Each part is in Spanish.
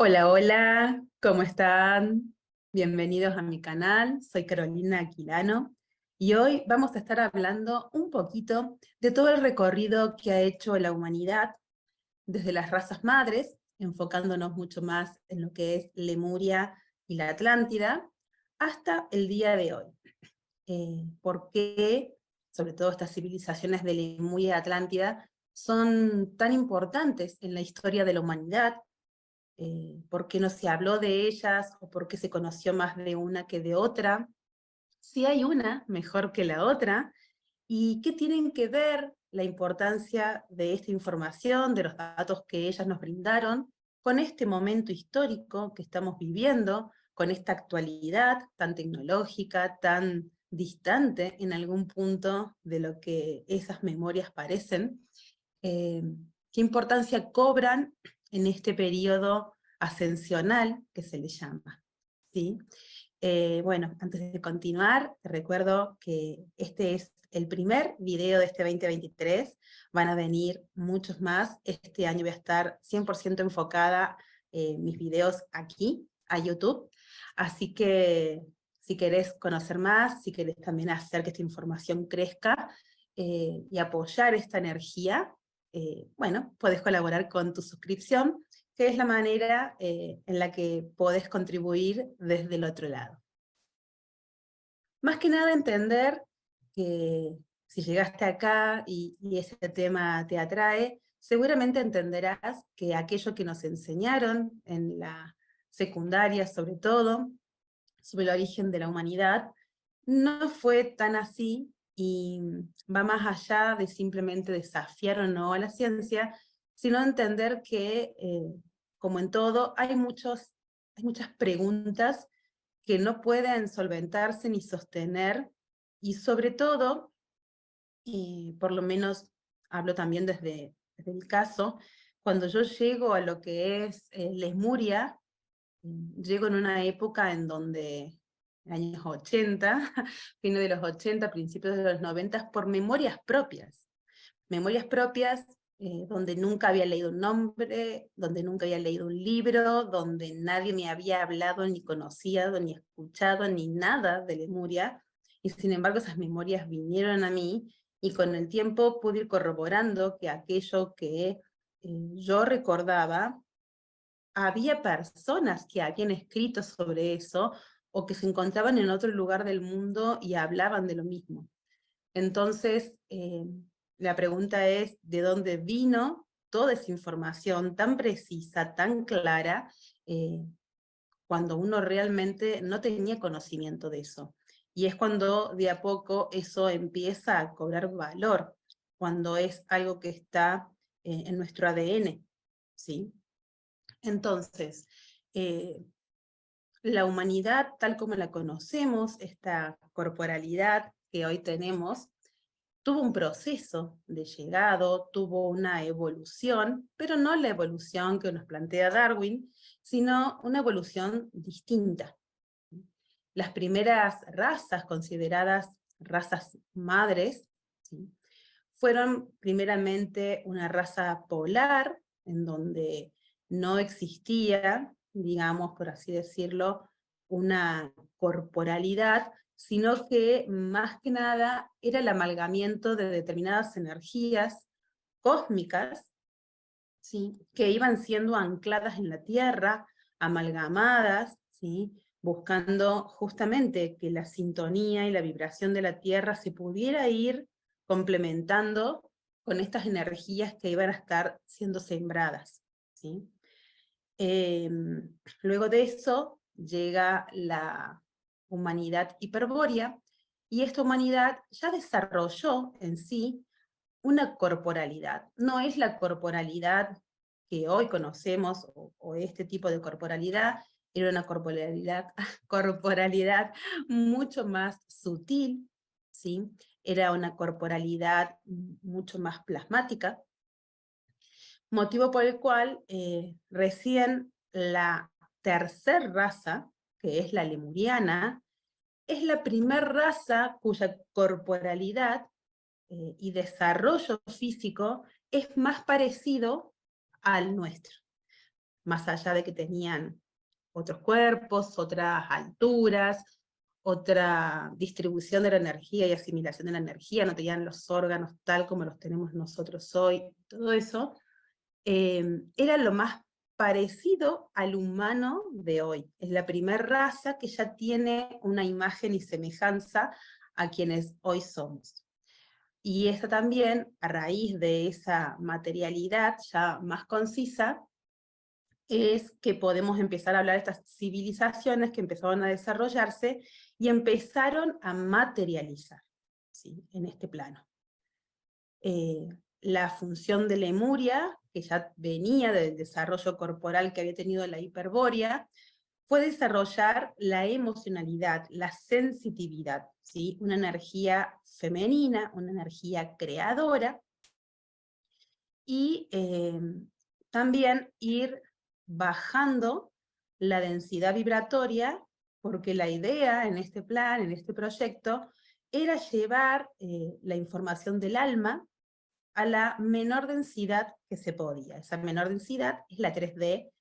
Hola, hola, ¿cómo están? Bienvenidos a mi canal, soy Carolina Aquilano y hoy vamos a estar hablando un poquito de todo el recorrido que ha hecho la humanidad desde las razas madres, enfocándonos mucho más en lo que es Lemuria y la Atlántida, hasta el día de hoy. ¿Por qué, sobre todo estas civilizaciones de Lemuria y Atlántida, son tan importantes en la historia de la humanidad? ¿Por qué no se habló de ellas o por qué se conoció más de una que de otra? Si hay una mejor que la otra, ¿y qué tienen que ver la importancia de esta información, de los datos que ellas nos brindaron, con este momento histórico que estamos viviendo, con esta actualidad tan tecnológica, tan distante en algún punto de lo que esas memorias parecen? eh, ¿Qué importancia cobran en este periodo ascensional que se le llama? ¿Sí? Bueno, antes de continuar, te recuerdo que este es el primer video de este 2023, van a venir muchos más, este año voy a estar 100% enfocada mis videos aquí, a YouTube, así que si querés conocer más, si querés también hacer que esta información crezca y apoyar esta energía, bueno, puedes colaborar con tu suscripción, que es la manera en la que podés contribuir desde el otro lado. Más que nada entender que si llegaste acá y ese tema te atrae, seguramente entenderás que aquello que nos enseñaron en la secundaria, sobre todo, sobre el origen de la humanidad, no fue tan así y va más allá de simplemente desafiar o no a la ciencia, sino entender que, como en todo, hay muchas preguntas que no pueden solventarse ni sostener, y sobre todo, y por lo menos hablo también desde el caso, cuando yo llego a lo que es Lemuria, llego en una época en donde, años 80, fines de los 80, principios de los 90, por memorias propias, donde nunca había leído un nombre, donde nunca había leído un libro, donde nadie me había hablado, ni conocido, ni escuchado, ni nada de Lemuria, y sin embargo esas memorias vinieron a mí, y con el tiempo pude ir corroborando que aquello que yo recordaba, había personas que habían escrito sobre eso, o que se encontraban en otro lugar del mundo y hablaban de lo mismo. Entonces, la pregunta es, ¿de dónde vino toda esa información tan precisa, tan clara, eh, cuando uno realmente no tenía conocimiento de eso? Y es cuando de a poco eso empieza a cobrar valor, cuando es algo que está en nuestro ADN, ¿sí? Entonces, eh, la humanidad tal como la conocemos, esta corporalidad que hoy tenemos, tuvo un proceso de llegado, tuvo una evolución, pero no la evolución que nos plantea Darwin, sino una evolución distinta. Las primeras razas consideradas razas madres, ¿sí?, fueron primeramente una raza polar, en donde no existía, digamos, por así decirlo, una corporalidad, sino que más que nada era el amalgamiento de determinadas energías cósmicas, ¿sí?, que iban siendo ancladas en la Tierra, amalgamadas, ¿sí?, buscando justamente que la sintonía y la vibración de la Tierra se pudiera ir complementando con estas energías que iban a estar siendo sembradas, ¿sí? Luego de eso llega la humanidad hiperbórea, y esta humanidad ya desarrolló en sí una corporalidad. No es la corporalidad que hoy conocemos, o este tipo de corporalidad, era una corporalidad mucho más sutil, ¿sí? Era una corporalidad mucho más plasmática, motivo por el cual recién la tercer raza, que es la lemuriana, es la primer raza cuya corporalidad y desarrollo físico es más parecido al nuestro. más allá de que tenían otros cuerpos, otras alturas, otra distribución de la energía y asimilación de la energía, no tenían los órganos tal como los tenemos nosotros hoy, todo eso, era lo más parecido al humano de hoy. Es la primera raza que ya tiene una imagen y semejanza a quienes hoy somos. Y esta también, a raíz de esa materialidad ya más concisa, es que podemos empezar a hablar de estas civilizaciones que empezaron a desarrollarse y empezaron a materializar, ¿sí?, en este plano. La función de Lemuria, que ya venía del desarrollo corporal que había tenido la Hiperbórea, fue desarrollar la emocionalidad, la sensitividad, ¿sí?, una energía femenina, una energía creadora, y también ir bajando la densidad vibratoria, porque la idea en este plan, en este proyecto, era llevar la información del alma a la menor densidad que se podía. Esa menor densidad es la 3D,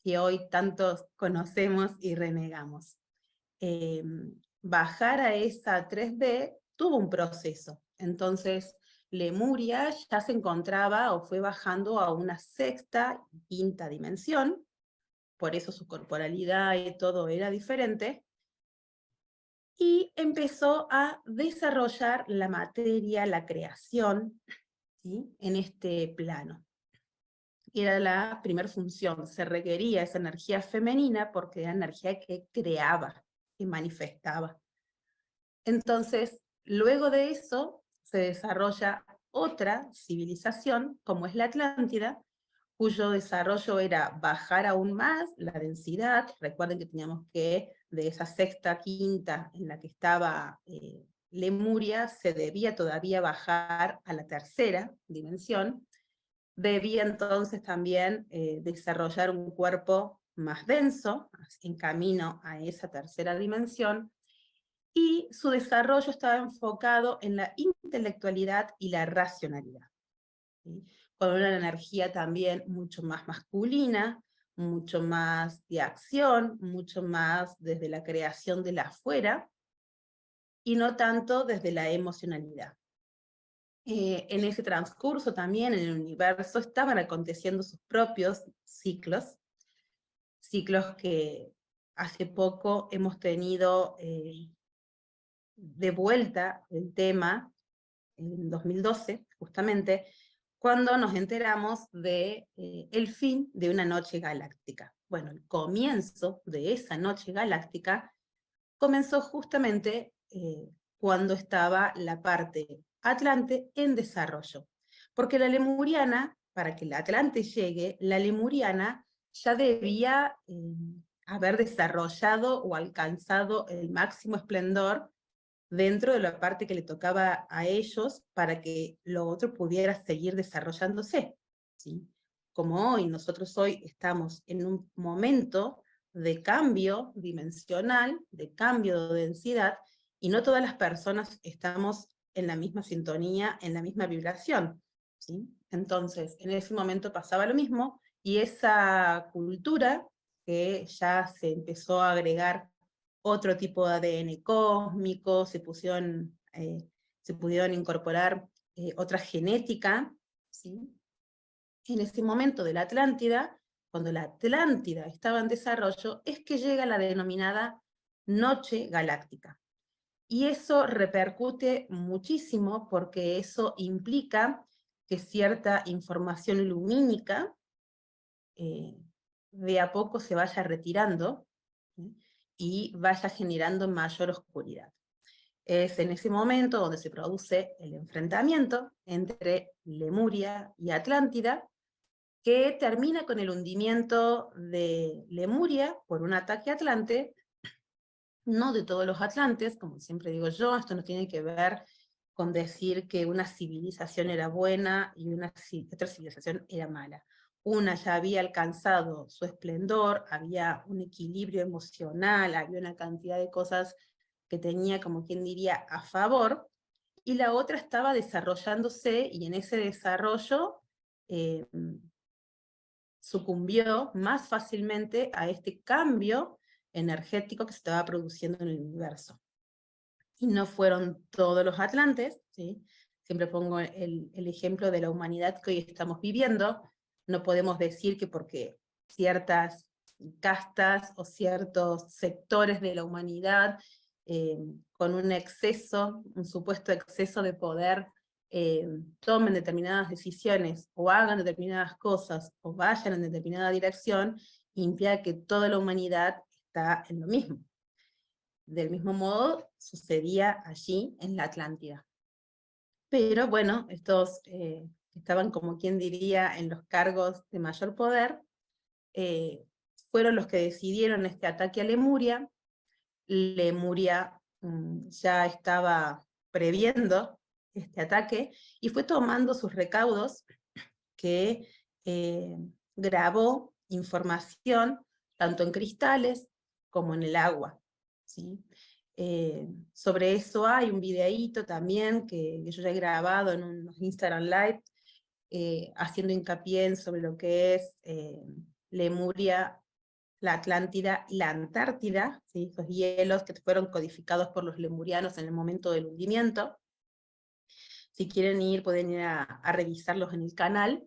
que hoy tantos conocemos y renegamos. Bajar a esa 3D tuvo un proceso. Entonces, Lemuria ya se encontraba o fue bajando a una sexta y quinta dimensión, por eso su corporalidad y todo era diferente, y empezó a desarrollar la materia, la creación, ¿sí?, en este plano. Era la primera función, se requería esa energía femenina porque era energía que creaba, que manifestaba. Entonces, luego de eso, se desarrolla otra civilización, como es la Atlántida, cuyo desarrollo era bajar aún más la densidad. Recuerden que teníamos que, de esa sexta, quinta, en la que estaba Lemuria, se debía todavía bajar a la tercera dimensión. Debía entonces también desarrollar un cuerpo más denso, en camino a esa tercera dimensión, y su desarrollo estaba enfocado en la intelectualidad y la racionalidad, ¿sí?, con una energía también mucho más masculina, mucho más de acción, mucho más desde la creación de la afuera, y no tanto desde la emocionalidad. En ese transcurso también en el universo estaban aconteciendo sus propios ciclos, ciclos que hace poco hemos tenido de vuelta el tema, en 2012, justamente, cuando nos enteramos de el fin de una noche galáctica. Bueno, el comienzo de esa noche galáctica comenzó justamente cuando estaba la parte Atlante en desarrollo. Porque la lemuriana, para que la Atlante llegue, la lemuriana ya debía haber desarrollado o alcanzado el máximo esplendor dentro de la parte que le tocaba a ellos para que lo otro pudiera seguir desarrollándose, ¿sí? Como hoy, nosotros hoy estamos en un momento de cambio dimensional, de cambio de densidad, y no todas las personas estamos en la misma sintonía, en la misma vibración, ¿sí? Entonces, en ese momento pasaba lo mismo, y esa cultura que ya se empezó a agregar otro tipo de ADN cósmico, se pudieron incorporar otra genética, ¿sí? En ese momento de la Atlántida, cuando la Atlántida estaba en desarrollo, es que llega la denominada Noche Galáctica. Y eso repercute muchísimo porque eso implica que cierta información lumínica de a poco se vaya retirando, ¿sí?, y vaya generando mayor oscuridad. Es en ese momento donde se produce el enfrentamiento entre Lemuria y Atlántida, que termina con el hundimiento de Lemuria por un ataque atlante, no de todos los atlantes, como siempre digo yo, esto no tiene que ver con decir que una civilización era buena y otra civilización era mala. Una ya había alcanzado su esplendor, había un equilibrio emocional, había una cantidad de cosas que tenía, como quien diría, a favor, y la otra estaba desarrollándose, y en ese desarrollo sucumbió más fácilmente a este cambio energético que se estaba produciendo en el universo. Y no fueron todos los atlantes, ¿sí? Siempre pongo el ejemplo de la humanidad que hoy estamos viviendo. No podemos decir que porque ciertas castas o ciertos sectores de la humanidad con un exceso, un supuesto exceso de poder, tomen determinadas decisiones o hagan determinadas cosas o vayan en determinada dirección, impida que toda la humanidad está en lo mismo. Del mismo modo sucedía allí en la Atlántida. Pero bueno, estos estaban, como quien diría, en los cargos de mayor poder, fueron los que decidieron este ataque a Lemuria. Lemuria ya estaba previendo este ataque y fue tomando sus recaudos, que grabó información tanto en cristales como en el agua, ¿sí? Sobre eso hay un videíto también que yo ya he grabado en unos Instagram Live, haciendo hincapié sobre lo que es Lemuria, la Atlántida y la Antártida, ¿sí? Esos hielos que fueron codificados por los lemurianos en el momento del hundimiento. Si quieren ir, pueden ir a revisarlos en el canal.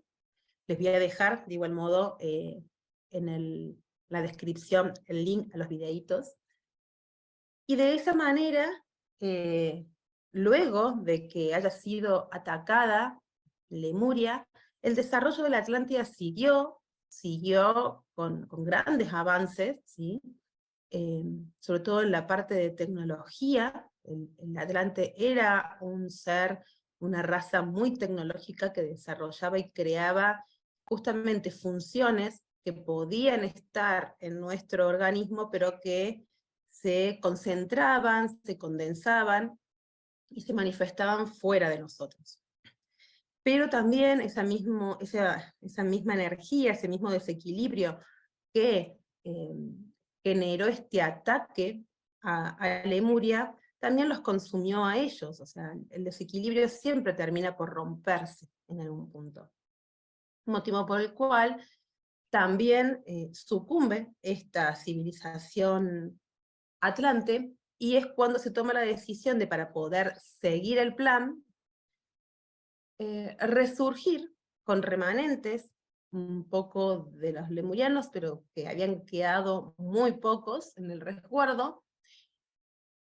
Les voy a dejar, de igual modo, en la descripción el link a los videitos. Y de esa manera, luego de que haya sido atacada Lemuria, el desarrollo de la Atlántida siguió con grandes avances, ¿sí? Sobre todo en la parte de tecnología. El Atlante era un ser, una raza muy tecnológica que desarrollaba y creaba justamente funciones que podían estar en nuestro organismo, pero que se concentraban, se condensaban y se manifestaban fuera de nosotros. Pero también esa misma energía, ese mismo desequilibrio que generó este ataque a Lemuria, también los consumió a ellos. O sea, el desequilibrio siempre termina por romperse en algún punto. Motivo por el cual también sucumbe esta civilización Atlante, y es cuando se toma la decisión de, para poder seguir el plan, resurgir con remanentes, un poco de los lemurianos, pero que habían quedado muy pocos en el resguardo,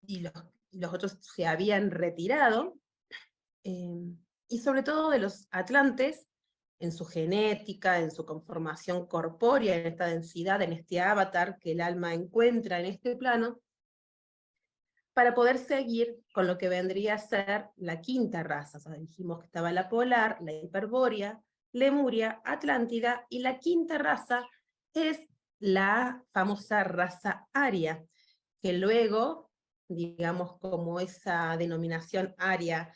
y los otros se habían retirado, y sobre todo de los atlantes, en su genética, en su conformación corpórea, en esta densidad, en este avatar que el alma encuentra en este plano, para poder seguir con lo que vendría a ser la quinta raza. O sea, dijimos que estaba la polar, la hiperbórea, Lemuria, Atlántida, y la quinta raza es la famosa raza aria, que luego, digamos, como esa denominación aria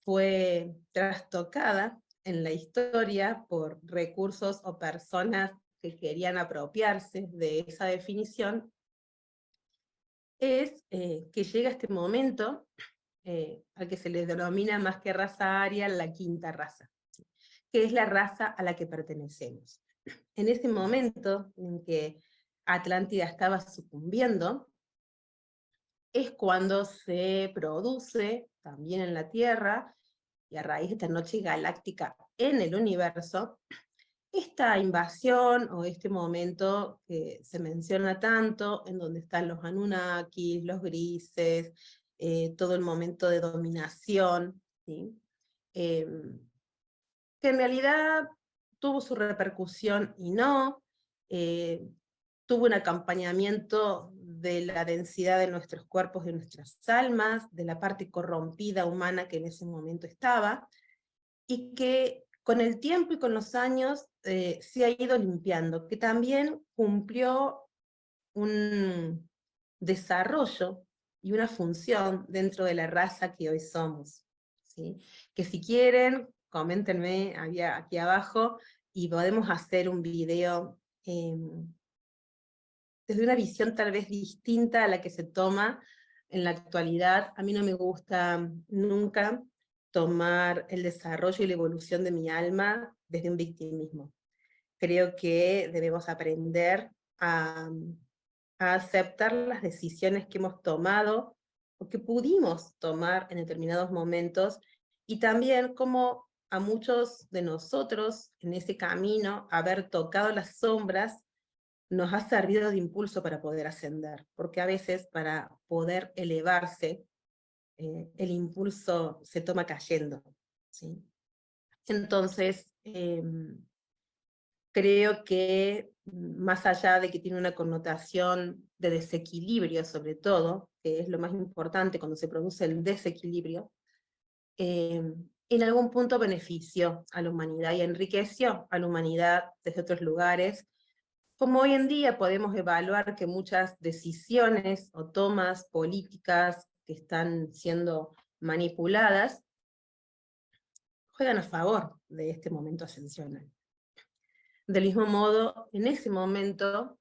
fue trastocada en la historia por recursos o personas que querían apropiarse de esa definición, es que llega este momento al que se les denomina, más que raza aria, la quinta raza, que es la raza a la que pertenecemos. En ese momento en que Atlántida estaba sucumbiendo, es cuando se produce también en la Tierra, y a raíz de esta noche galáctica en el universo, esta invasión o este momento que se menciona tanto, en donde están los Anunnakis, los grises, todo el momento de dominación, ¿sí? Que en realidad tuvo su repercusión y no, tuvo un acompañamiento de la densidad de nuestros cuerpos, de nuestras almas, de la parte corrompida humana que en ese momento estaba, y que con el tiempo y con los años se ha ido limpiando, que también cumplió un desarrollo y una función dentro de la raza que hoy somos, ¿sí? Que si quieren, coméntenme aquí abajo, y podemos hacer un video desde una visión tal vez distinta a la que se toma en la actualidad. A mí no me gusta nunca tomar el desarrollo y la evolución de mi alma desde un victimismo. creo que debemos aprender a, a aceptar las decisiones que hemos tomado o que pudimos tomar en determinados momentos, y también como a muchos de nosotros en ese camino, haber tocado las sombras nos ha servido de impulso para poder ascender, porque a veces para poder elevarse, el impulso se toma cayendo, ¿sí? Entonces, creo que más allá de que tiene una connotación de desequilibrio sobre todo, que es lo más importante cuando se produce el desequilibrio, en algún punto benefició a la humanidad y enriqueció a la humanidad desde otros lugares, como hoy en día podemos evaluar que muchas decisiones o tomas políticas que están siendo manipuladas juegan a favor de este momento ascensional. Del mismo modo, en ese momento,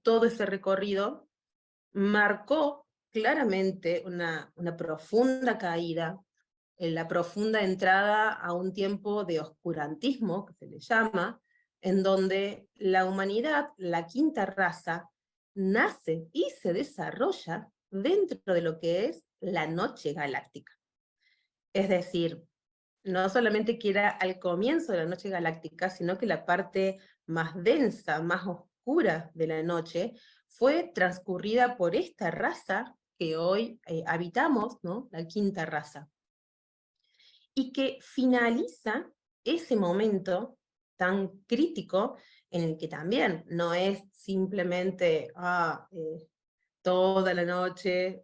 todo ese recorrido marcó claramente una profunda caída, la profunda entrada a un tiempo de oscurantismo, que se le llama, en donde la humanidad, la quinta raza, nace y se desarrolla dentro de lo que es la noche galáctica. Es decir, no solamente que era al comienzo de la noche galáctica, sino que la parte más densa, más oscura de la noche, fue transcurrida por esta raza que hoy habitamos, ¿no? La quinta raza. Y que finaliza ese momento tan crítico en el que también no es simplemente toda la noche,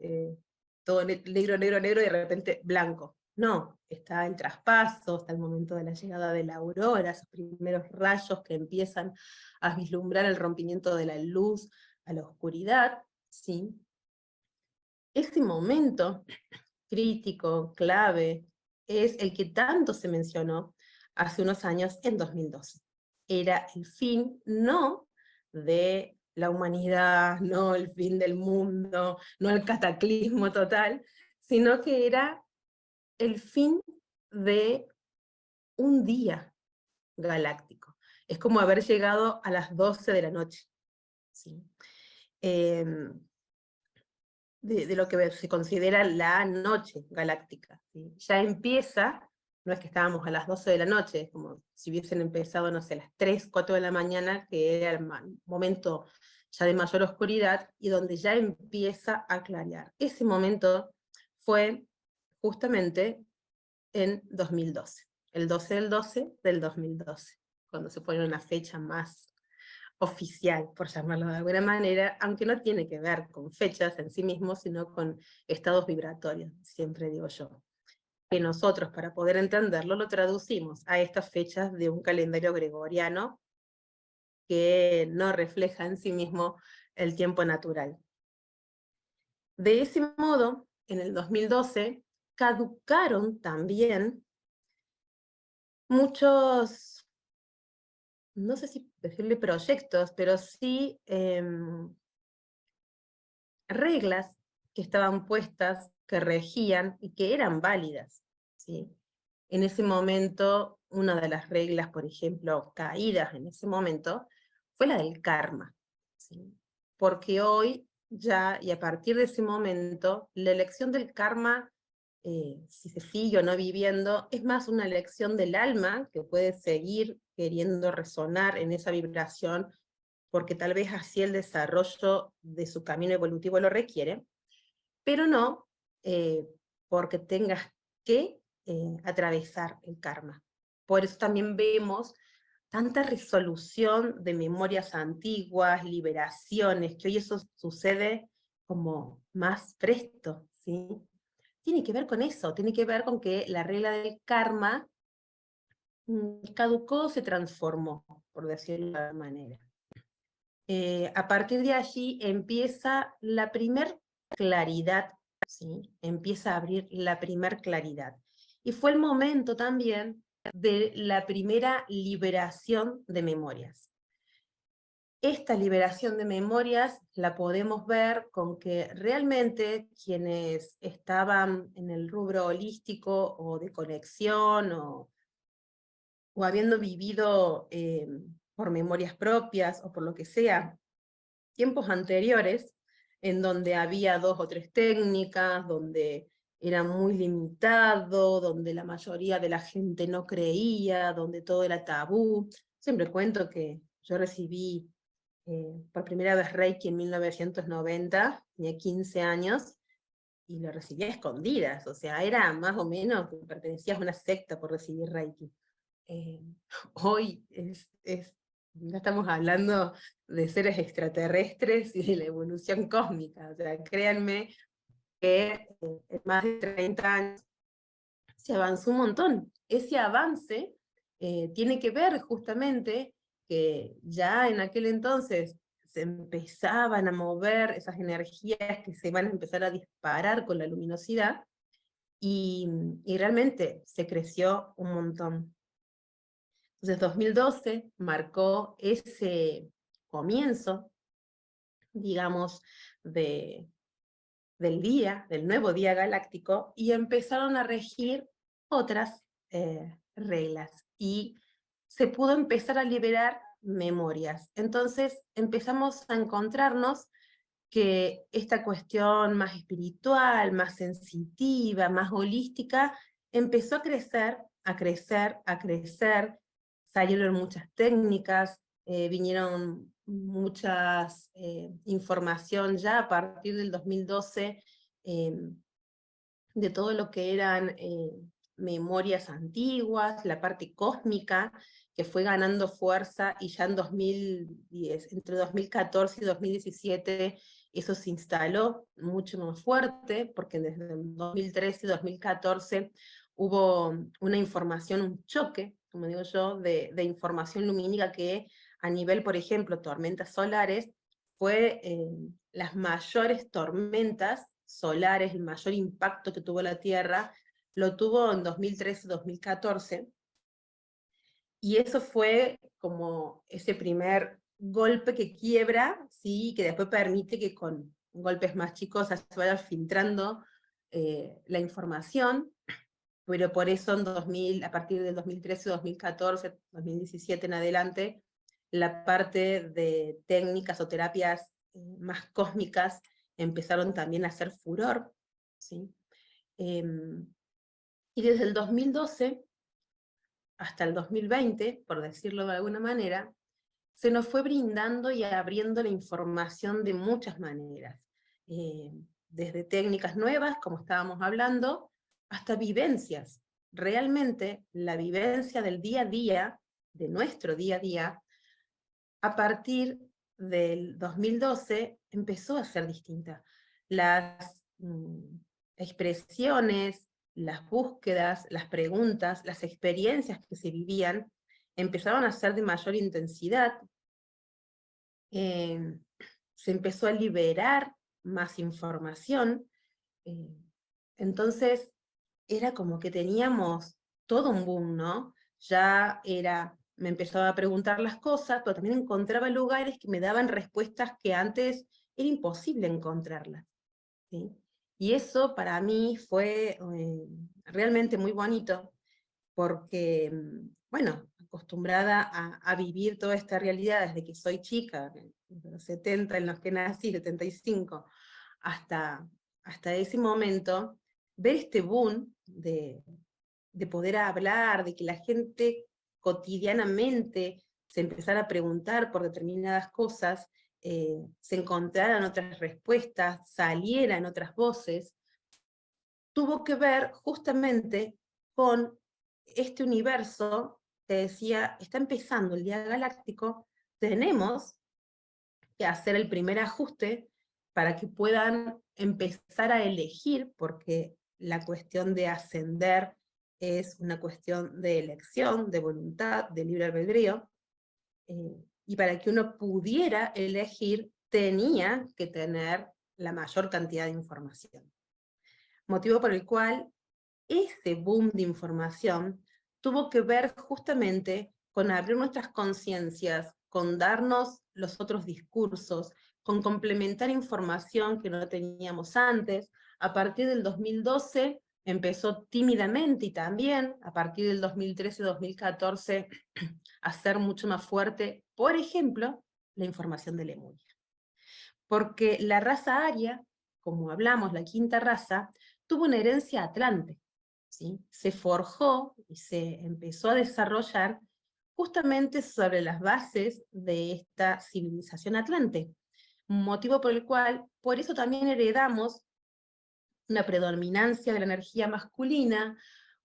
todo negro, negro, negro, y de repente blanco. No, está el traspaso, está el momento de la llegada de la aurora, esos primeros rayos que empiezan a vislumbrar el rompimiento de la luz a la oscuridad, ¿sí? Ese momento crítico, clave, es el que tanto se mencionó hace unos años en 2012. Era el fin, no de la humanidad, no el fin del mundo, no el cataclismo total, sino que era el fin de un día galáctico. Es como haber llegado a las 12 de la noche, ¿sí? De lo que se considera la noche galáctica, ¿sí? Ya empieza, no es que estábamos a las 12 de la noche, es como si hubiesen empezado, no sé, a las 3, 4 de la mañana, que era el momento ya de mayor oscuridad, y donde ya empieza a clarear. Ese momento fue justamente en 2012, el 12 del 12 del 2012, cuando se pone una fecha más oficial, por llamarlo de alguna manera, aunque no tiene que ver con fechas en sí mismos, sino con estados vibratorios, siempre digo yo. Que nosotros, para poder entenderlo, lo traducimos a estas fechas de un calendario gregoriano que no refleja en sí mismo el tiempo natural. De ese modo, en el 2012, caducaron también muchos, no sé si decirle proyectos, pero sí reglas que estaban puestas, que regían y que eran válidas, ¿sí? En ese momento, una de las reglas, por ejemplo, caídas en ese momento, fue la del karma, ¿sí? Porque hoy ya, y a partir de ese momento, la elección del karma, si se sigue o no viviendo, es más una elección del alma, que puede seguir queriendo resonar en esa vibración, porque tal vez así el desarrollo de su camino evolutivo lo requiere, pero no porque tengas que atravesar el karma. Por eso también vemos tanta resolución de memorias antiguas, liberaciones, que hoy eso sucede como más presto, ¿sí? Tiene que ver con eso, tiene que ver con que la regla del karma caducó, se transformó, por decirlo de alguna manera. A partir de allí empieza la primer claridad, ¿sí? Empieza a abrir la primer claridad. Y fue el momento también de la primera liberación de memorias. Esta liberación de memorias la podemos ver con que realmente quienes estaban en el rubro holístico o de conexión o habiendo vivido por memorias propias o por lo que sea, tiempos anteriores, en donde había 2 o 3 técnicas, donde era muy limitado, donde la mayoría de la gente no creía, donde todo era tabú. Siempre cuento que yo recibí por primera vez Reiki en 1990, tenía 15 años, y lo recibí a escondidas, o sea, era más o menos que pertenecías a una secta por recibir Reiki. Eh, Hoy ya estamos hablando de seres extraterrestres y de la evolución cósmica, o sea, créanme que en más de 30 años se avanzó un montón. Ese avance tiene que ver justamente que ya en aquel entonces se empezaban a mover esas energías que se van a empezar a disparar con la luminosidad, y realmente se creció un montón. Entonces 2012 marcó ese comienzo, digamos, de, del nuevo día galáctico, y empezaron a regir otras reglas, y se pudo empezar a liberar memorias. Entonces empezamos a encontrarnos que esta cuestión más espiritual, más sensitiva, más holística, empezó a crecer, a crecer, a crecer. Salieron muchas técnicas, vinieron muchas información ya a partir del 2012, de todo lo que eran memorias antiguas, la parte cósmica, que fue ganando fuerza, y ya en 2010, entre 2014 y 2017, eso se instaló mucho más fuerte, porque desde el 2013 y 2014 hubo una información, un choque, como digo yo, de información lumínica que a nivel, por ejemplo, tormentas solares, fue las mayores tormentas solares, el mayor impacto que tuvo la Tierra, lo tuvo en 2013-2014, y eso fue como ese primer golpe que quiebra, ¿sí? Que después permite que con golpes más chicos se vaya filtrando la información, pero por eso en 2000, a partir del 2013, 2014, 2017 en adelante, la parte de técnicas o terapias más cósmicas empezaron también a hacer furor, ¿sí? Y desde el 2012 hasta el 2020, por decirlo de alguna manera, se nos fue brindando y abriendo la información de muchas maneras, desde técnicas nuevas, como estábamos hablando, hasta vivencias. Realmente la vivencia del día a día, de nuestro día a día, a partir del 2012 empezó a ser distinta. Las expresiones, las búsquedas, las preguntas, las experiencias que se vivían empezaron a ser de mayor intensidad. Se empezó a liberar más información, entonces era como que teníamos todo un boom, ¿no? Ya era, me empezaba a preguntar las cosas, pero también encontraba lugares que me daban respuestas que antes era imposible encontrarlas, ¿sí? Y eso para mí fue realmente muy bonito, porque, bueno, acostumbrada a vivir toda esta realidad desde que soy chica, de los 70 en los que nací, 75, hasta ese momento, ver este boom de poder hablar, de que la gente cotidianamente se empezara a preguntar por determinadas cosas, se encontraran otras respuestas, salieran otras voces, tuvo que ver justamente con este universo que decía, está empezando el día galáctico, tenemos que hacer el primer ajuste para que puedan empezar a elegir, porque la cuestión de ascender es una cuestión de elección, de voluntad, de libre albedrío, y para que uno pudiera elegir tenía que tener la mayor cantidad de información. Motivo por el cual ese boom de información tuvo que ver justamente con abrir nuestras conciencias, con darnos los otros discursos, con complementar información que no teníamos antes. A partir del 2012 empezó tímidamente, y también a partir del 2013-2014 hacer mucho más fuerte, por ejemplo, la información de Lemuria. Porque la raza aria, como hablamos, la quinta raza, tuvo una herencia atlante, ¿sí? Se forjó y se empezó a desarrollar justamente sobre las bases de esta civilización atlante, motivo por el cual, por eso también heredamos una predominancia de la energía masculina,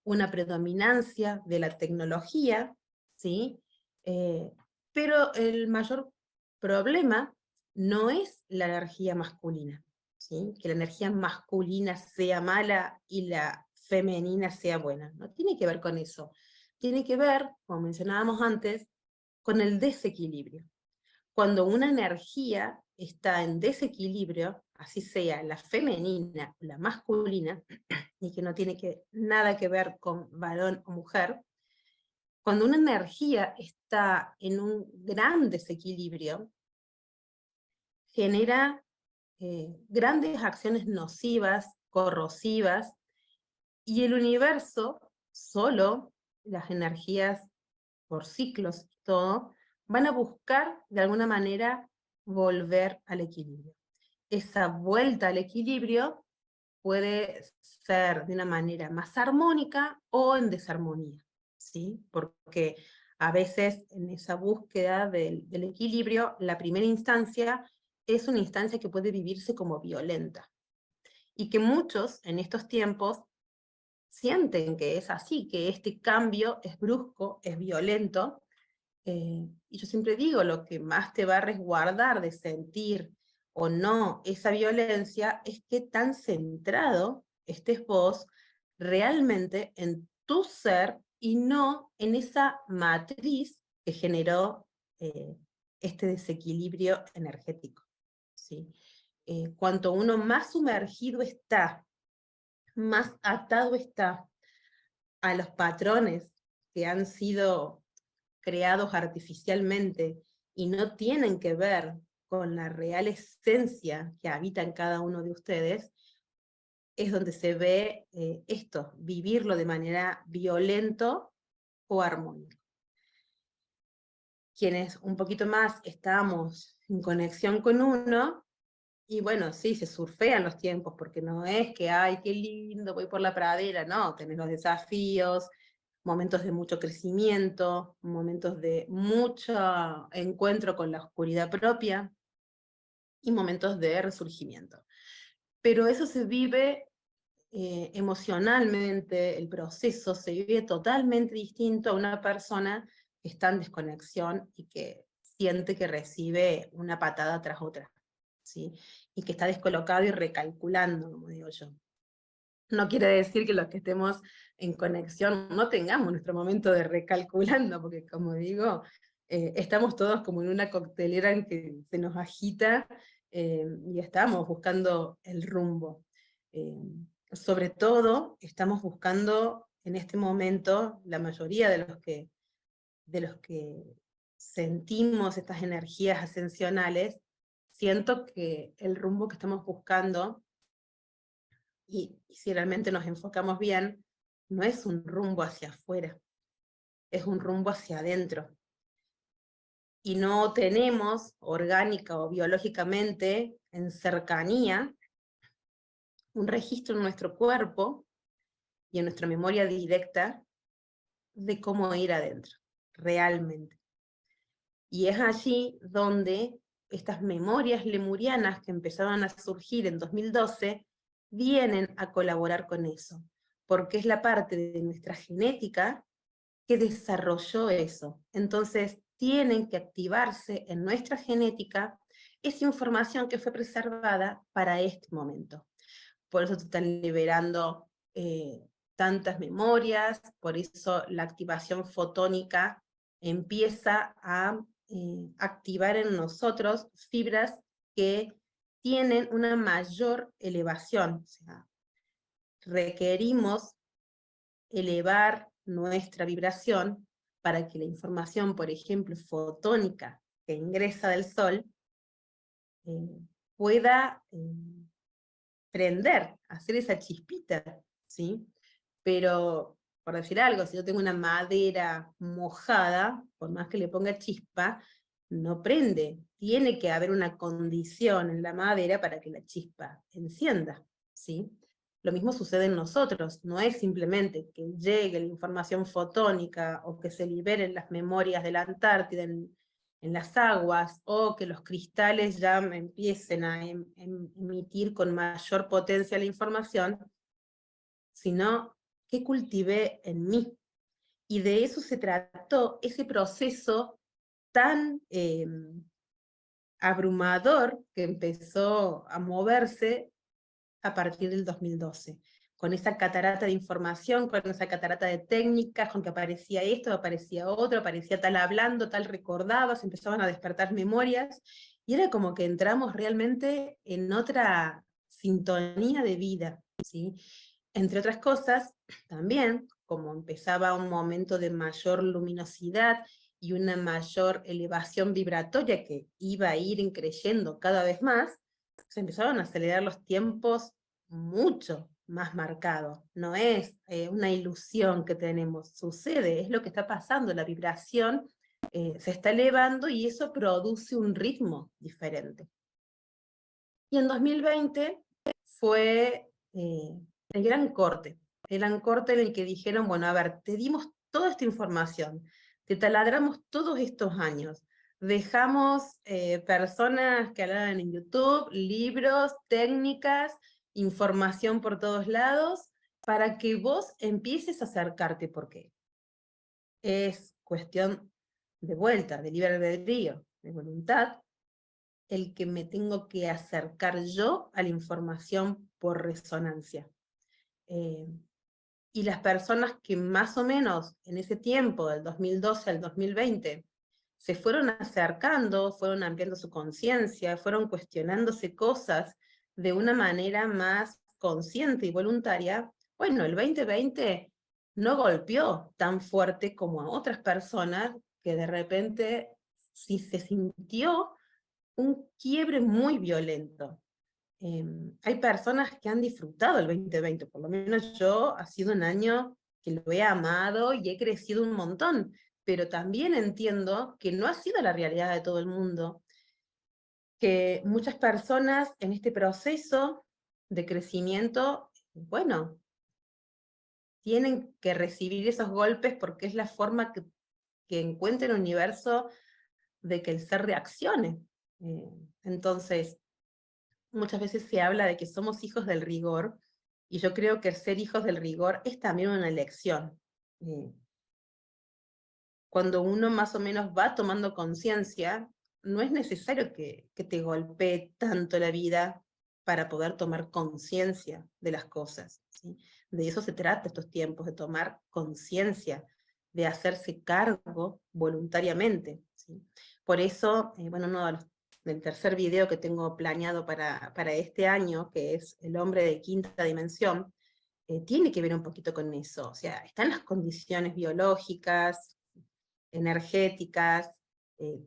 una predominancia de la tecnología, ¿sí? Eh, pero el mayor problema no es la energía masculina, ¿sí? Que la energía masculina sea mala y la femenina sea buena. No tiene que ver con eso. Tiene que ver, como mencionábamos antes, con el desequilibrio. Cuando una energía está en desequilibrio, así sea la femenina o la masculina, y que no tiene nada que ver con varón o mujer, cuando una energía está en un gran desequilibrio, genera grandes acciones nocivas, corrosivas, y el universo, solo las energías por ciclos y todo, van a buscar de alguna manera volver al equilibrio. Esa vuelta al equilibrio puede ser de una manera más armónica o en desarmonía, ¿sí? Porque a veces en esa búsqueda del equilibrio, la primera instancia es una instancia que puede vivirse como violenta, y que muchos en estos tiempos sienten que es así, que este cambio es brusco, es violento, y yo siempre digo, lo que más te va a resguardar de sentir o no esa violencia es qué tan centrado estés vos realmente en tu ser y no en esa matriz que generó eh, este desequilibrio energético, ¿sí? Cuanto uno más sumergido está, más atado está a los patrones que han sido creados artificialmente y no tienen que ver con la real esencia que habita en cada uno de ustedes, es donde se ve esto, vivirlo de manera violento o armónica. Quienes un poquito más estamos en conexión con uno, y bueno, sí, se surfean los tiempos, porque no es que, ay, qué lindo, voy por la pradera, no, tenés los desafíos, momentos de mucho crecimiento, momentos de mucho encuentro con la oscuridad propia, y momentos de resurgimiento. Pero eso se vive emocionalmente, el proceso se vive totalmente distinto a una persona que está en desconexión y que siente que recibe una patada tras otra, ¿sí? Y que está descolocado y recalculando, como digo yo. No quiere decir que los que estemos en conexión no tengamos nuestro momento de recalculando, porque como digo, estamos todos como en una coctelera en que se nos agita y estamos buscando el rumbo. Eh, Sobre todo, estamos buscando en este momento, la mayoría de los que sentimos estas energías ascensionales, siento que el rumbo que estamos buscando, y si realmente nos enfocamos bien, no es un rumbo hacia afuera, es un rumbo hacia adentro. Y no tenemos orgánica o biológicamente en cercanía un registro en nuestro cuerpo y en nuestra memoria directa de cómo ir adentro, realmente. Y es allí donde estas memorias lemurianas que empezaron a surgir en 2012 vienen a colaborar con eso, porque es la parte de nuestra genética que desarrolló eso. Entonces, tienen que activarse en nuestra genética esa información que fue preservada para este momento. Por eso se están liberando tantas memorias, por eso la activación fotónica empieza a activar en nosotros fibras que tienen una mayor elevación. O sea, requerimos elevar nuestra vibración para que la información, por ejemplo, fotónica que ingresa del sol, eh, pueda prender, hacer esa chispita, ¿sí? Pero por decir algo, si yo tengo una madera mojada, por más que le ponga chispa, no prende. Tiene que haber una condición en la madera para que la chispa encienda, ¿sí? Lo mismo sucede en nosotros, no es simplemente que llegue la información fotónica o que se liberen las memorias de la Antártida en las aguas, o que los cristales ya empiecen a emitir con mayor potencia la información, sino que cultivé en mí. Y de eso se trató ese proceso tan abrumador que empezó a moverse a partir del 2012, con esa catarata de información, con esa catarata de técnicas, con que aparecía esto, aparecía otro, aparecía tal hablando, tal recordaba, se empezaban a despertar memorias, y era como que entramos realmente en otra sintonía de vida, ¿sí? Entre otras cosas, también, como empezaba un momento de mayor luminosidad y una mayor elevación vibratoria que iba a ir increyendo cada vez más, se empezaron a acelerar los tiempos mucho más marcado. No es una ilusión que tenemos, sucede, es lo que está pasando, la vibración se está elevando y eso produce un ritmo diferente. Y en 2020 fue el gran corte en el que dijeron, bueno, a ver, te dimos toda esta información, te taladramos todos estos años, dejamos personas que hablaban en YouTube, libros, técnicas, información por todos lados, para que vos empieces a acercarte, porque es cuestión de vuelta, de libre albedrío, de voluntad, el que me tengo que acercar yo a la información por resonancia. Y las personas que más o menos en ese tiempo, del 2012 al 2020, se fueron acercando, fueron ampliando su conciencia, fueron cuestionándose cosas de una manera más consciente y voluntaria, bueno, el 2020 no golpeó tan fuerte como a otras personas que de repente sí se sintió un quiebre muy violento. Hay personas que han disfrutado el 2020, por lo menos yo, ha sido un año que lo he amado y he crecido un montón, pero también entiendo que no ha sido la realidad de todo el mundo, que muchas personas en este proceso de crecimiento, bueno, tienen que recibir esos golpes porque es la forma que encuentra el universo de que el ser reaccione. Entonces, muchas veces se habla de que somos hijos del rigor, y yo creo que ser hijos del rigor es también una elección. Cuando uno más o menos va tomando conciencia, no es necesario que te golpee tanto la vida para poder tomar conciencia de las cosas, ¿sí? De eso se trata estos tiempos, de tomar conciencia, de hacerse cargo voluntariamente, ¿sí? Por eso, bueno, uno de del tercer video que tengo planeado para este año, que es El hombre de quinta dimensión, tiene que ver un poquito con eso. O sea, están las condiciones biológicas, energéticas,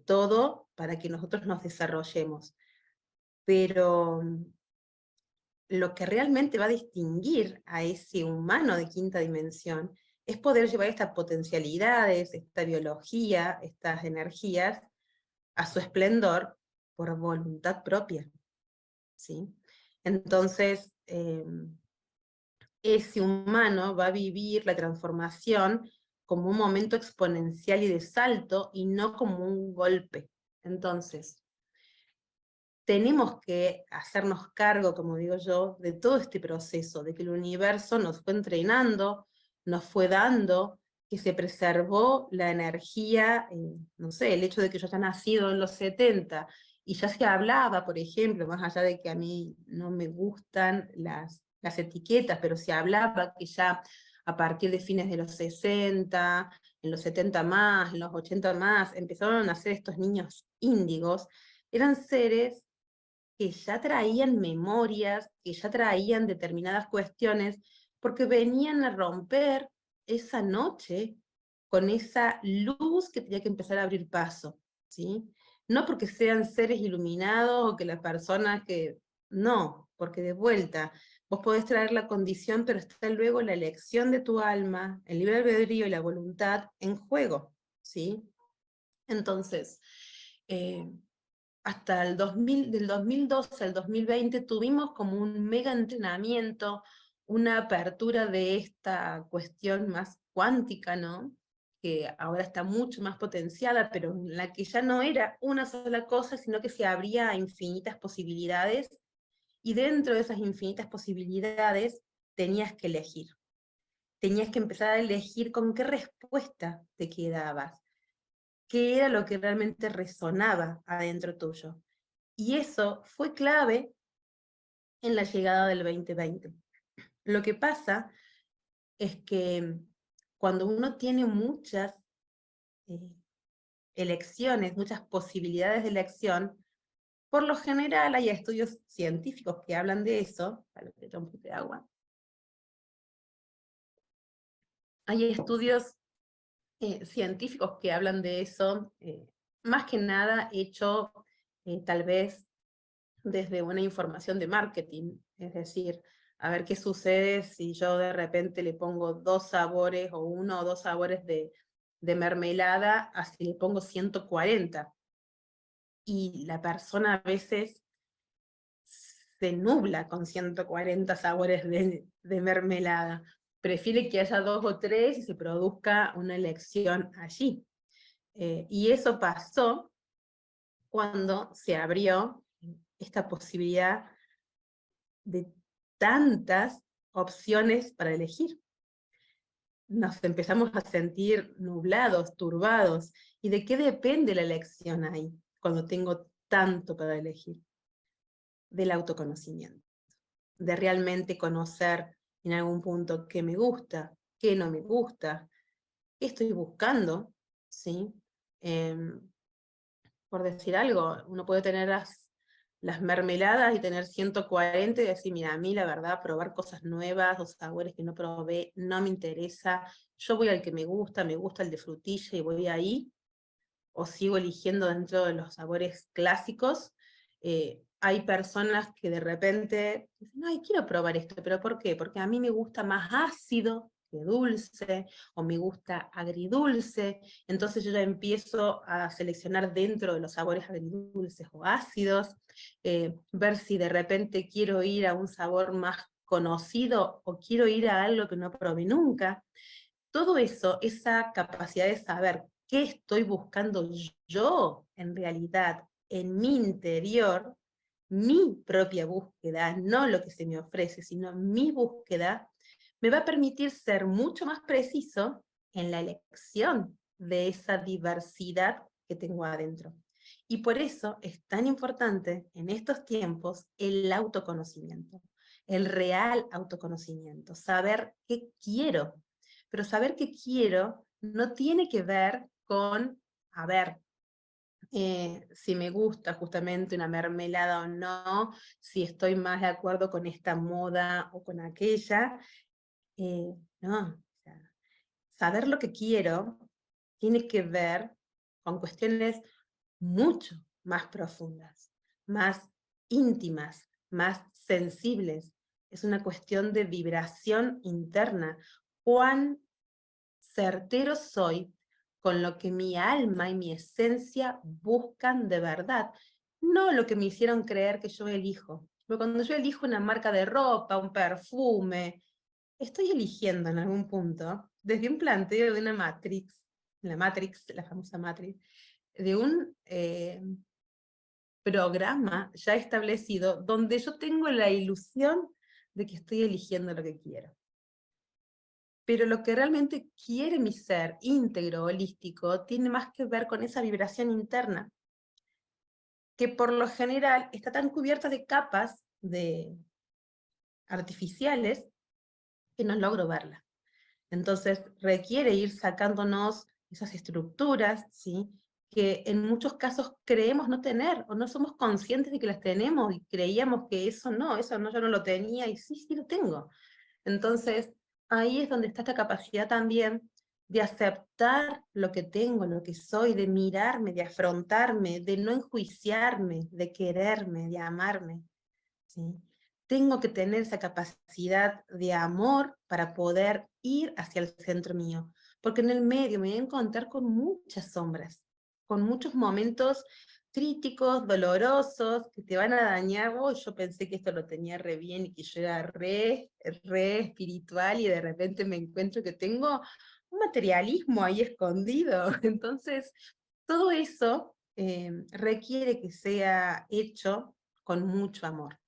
todo para que nosotros nos desarrollemos. Pero lo que realmente va a distinguir a ese humano de quinta dimensión es poder llevar estas potencialidades, esta biología, estas energías, a su esplendor por voluntad propia, ¿sí? Entonces, ese humano va a vivir la transformación como un momento exponencial y de salto, y no como un golpe. Entonces, tenemos que hacernos cargo, como digo yo, de todo este proceso, de que el universo nos fue entrenando, nos fue dando, que se preservó la energía, no sé, el hecho de que yo haya nacido en los 70, y ya se hablaba, por ejemplo, más allá de que a mí no me gustan las etiquetas, pero se hablaba que ya a partir de fines de los 60, en los 70 más, en los 80 más, empezaron a nacer estos niños índigos. Eran seres que ya traían memorias, que ya traían determinadas cuestiones, porque venían a romper esa noche con esa luz que tenía que empezar a abrir paso, ¿sí? No porque sean seres iluminados o que las personas que... No, porque de vuelta, Vos podés traer la condición, pero está luego la elección de tu alma, el libre albedrío y la voluntad en juego, ¿sí? Entonces, hasta el 2000, del 2012 al 2020 tuvimos como un mega entrenamiento, una apertura de esta cuestión más cuántica, ¿no? Que ahora está mucho más potenciada, pero en la que ya no era una sola cosa, sino que se abría a infinitas posibilidades, y dentro de esas infinitas posibilidades tenías que elegir. Tenías que empezar a elegir con qué respuesta te quedabas, qué era lo que realmente resonaba adentro tuyo. Y eso fue clave en la llegada del 2020. Lo que pasa es que cuando uno tiene muchas eh, elecciones, muchas posibilidades de elección, por lo general hay estudios científicos que hablan de eso. Para que tome un poquito de agua. Hay estudios científicos que hablan de eso, más que nada hecho tal vez desde una información de marketing, es decir, a ver qué sucede si yo de repente le pongo 2 sabores o 1 o 2 sabores de mermelada, así le pongo 140. Y la persona a veces se nubla con 140 sabores de mermelada. Prefiere que haya 2 o 3 y se produzca una elección allí. Y eso pasó cuando se abrió esta posibilidad de tantas opciones para elegir. Nos empezamos a sentir nublados, turbados. ¿Y de qué depende la elección ahí, cuando tengo tanto para elegir? Del autoconocimiento, de realmente conocer en algún punto qué me gusta, qué no me gusta, qué estoy buscando, ¿sí? Por decir algo, uno puede tener las mermeladas y tener 140 y decir, mira, a mí la verdad, probar cosas nuevas o sabores que no probé, no me interesa, yo voy al que me gusta el de frutilla y voy ahí, o sigo eligiendo dentro de los sabores clásicos. Hay personas que de repente dicen, ay, quiero probar esto, ¿pero por qué? Porque a mí me gusta más ácido que dulce, o me gusta agridulce, entonces yo ya empiezo a seleccionar dentro de los sabores agridulces o ácidos, ver si de repente quiero ir a un sabor más conocido o quiero ir a algo que no probé nunca. Todo eso, esa capacidad de saber qué estoy buscando yo en realidad, en mi interior, mi propia búsqueda, no lo que se me ofrece, sino mi búsqueda, me va a permitir ser mucho más preciso en la elección de esa diversidad que tengo adentro. Y por eso es tan importante en estos tiempos el autoconocimiento, el real autoconocimiento, saber qué quiero. Pero saber qué quiero no tiene que ver con, a ver, si me gusta justamente una mermelada o no, si estoy más de acuerdo con esta moda o con aquella. No, o sea, saber lo que quiero tiene que ver con cuestiones mucho más profundas, más íntimas, más sensibles. Es una cuestión de vibración interna. ¿Cuán certero soy con lo que mi alma y mi esencia buscan de verdad? No lo que me hicieron creer que yo elijo. Pero cuando yo elijo una marca de ropa, un perfume, estoy eligiendo en algún punto, desde un planteo de una Matrix, la famosa Matrix, de un programa ya establecido donde yo tengo la ilusión de que estoy eligiendo lo que quiero. Pero lo que realmente quiere mi ser íntegro, holístico, tiene más que ver con esa vibración interna, que por lo general está tan cubierta de capas artificiales que no logro verla. Entonces requiere ir sacándonos esas estructuras, ¿sí? Que en muchos casos creemos no tener, o no somos conscientes de que las tenemos, y creíamos que eso no, yo no lo tenía, y sí, sí lo tengo. Entonces, ahí es donde está esta capacidad también de aceptar lo que tengo, lo que soy, de mirarme, de afrontarme, de no enjuiciarme, de quererme, de amarme, ¿sí? tengo que tener esa capacidad de amor para poder ir hacia el centro mío, porque en el medio me voy a encontrar con muchas sombras, con muchos momentos críticos, dolorosos, que te van a dañar. Oh, yo pensé que esto lo tenía re bien y que yo era re espiritual, y de repente me encuentro que tengo un materialismo ahí escondido. Entonces, todo eso requiere que sea hecho con mucho amor.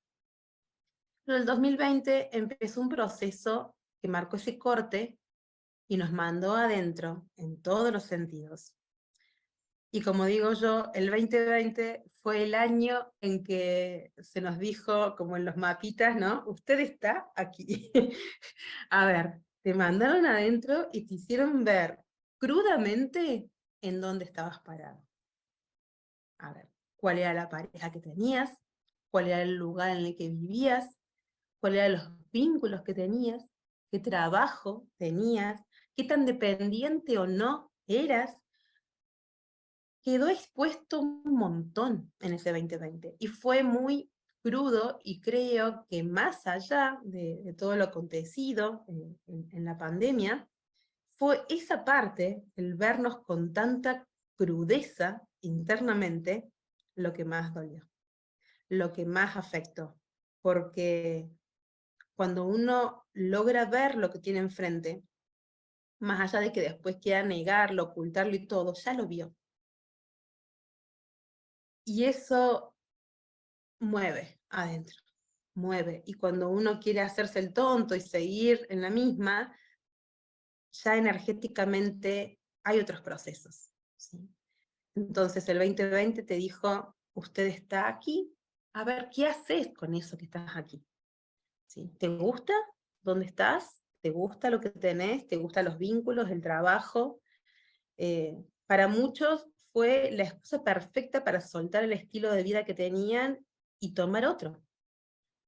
Pero el 2020 empezó un proceso que marcó ese corte y nos mandó adentro en todos los sentidos. Y como digo yo, el 2020 fue el año en que se nos dijo, como en los mapitas, ¿no? Usted está aquí. A ver, te mandaron adentro y te hicieron ver crudamente en dónde estabas parado. A ver, cuál era la pareja que tenías, cuál era el lugar en el que vivías, cuáles eran los vínculos que tenías, qué trabajo tenías, qué tan dependiente o no eras. Quedó expuesto un montón en ese 2020 y fue muy crudo, y creo que más allá de todo lo acontecido en la pandemia, fue esa parte, el vernos con tanta crudeza internamente, lo que más dolió, lo que más afectó, porque cuando uno logra ver lo que tiene enfrente, más allá de que después quiera negarlo, ocultarlo y todo, ya lo vio. Y eso mueve adentro, mueve. Y cuando uno quiere hacerse el tonto y seguir en la misma, ya energéticamente hay otros procesos, ¿sí? Entonces el 2020 te dijo, usted está aquí, a ver, ¿qué haces con eso que estás aquí? ¿Sí? ¿Te gusta dónde estás? ¿Te gusta lo que tenés? ¿Te gustan los vínculos, el trabajo? Para muchos fue la excusa perfecta para soltar el estilo de vida que tenían y tomar otro.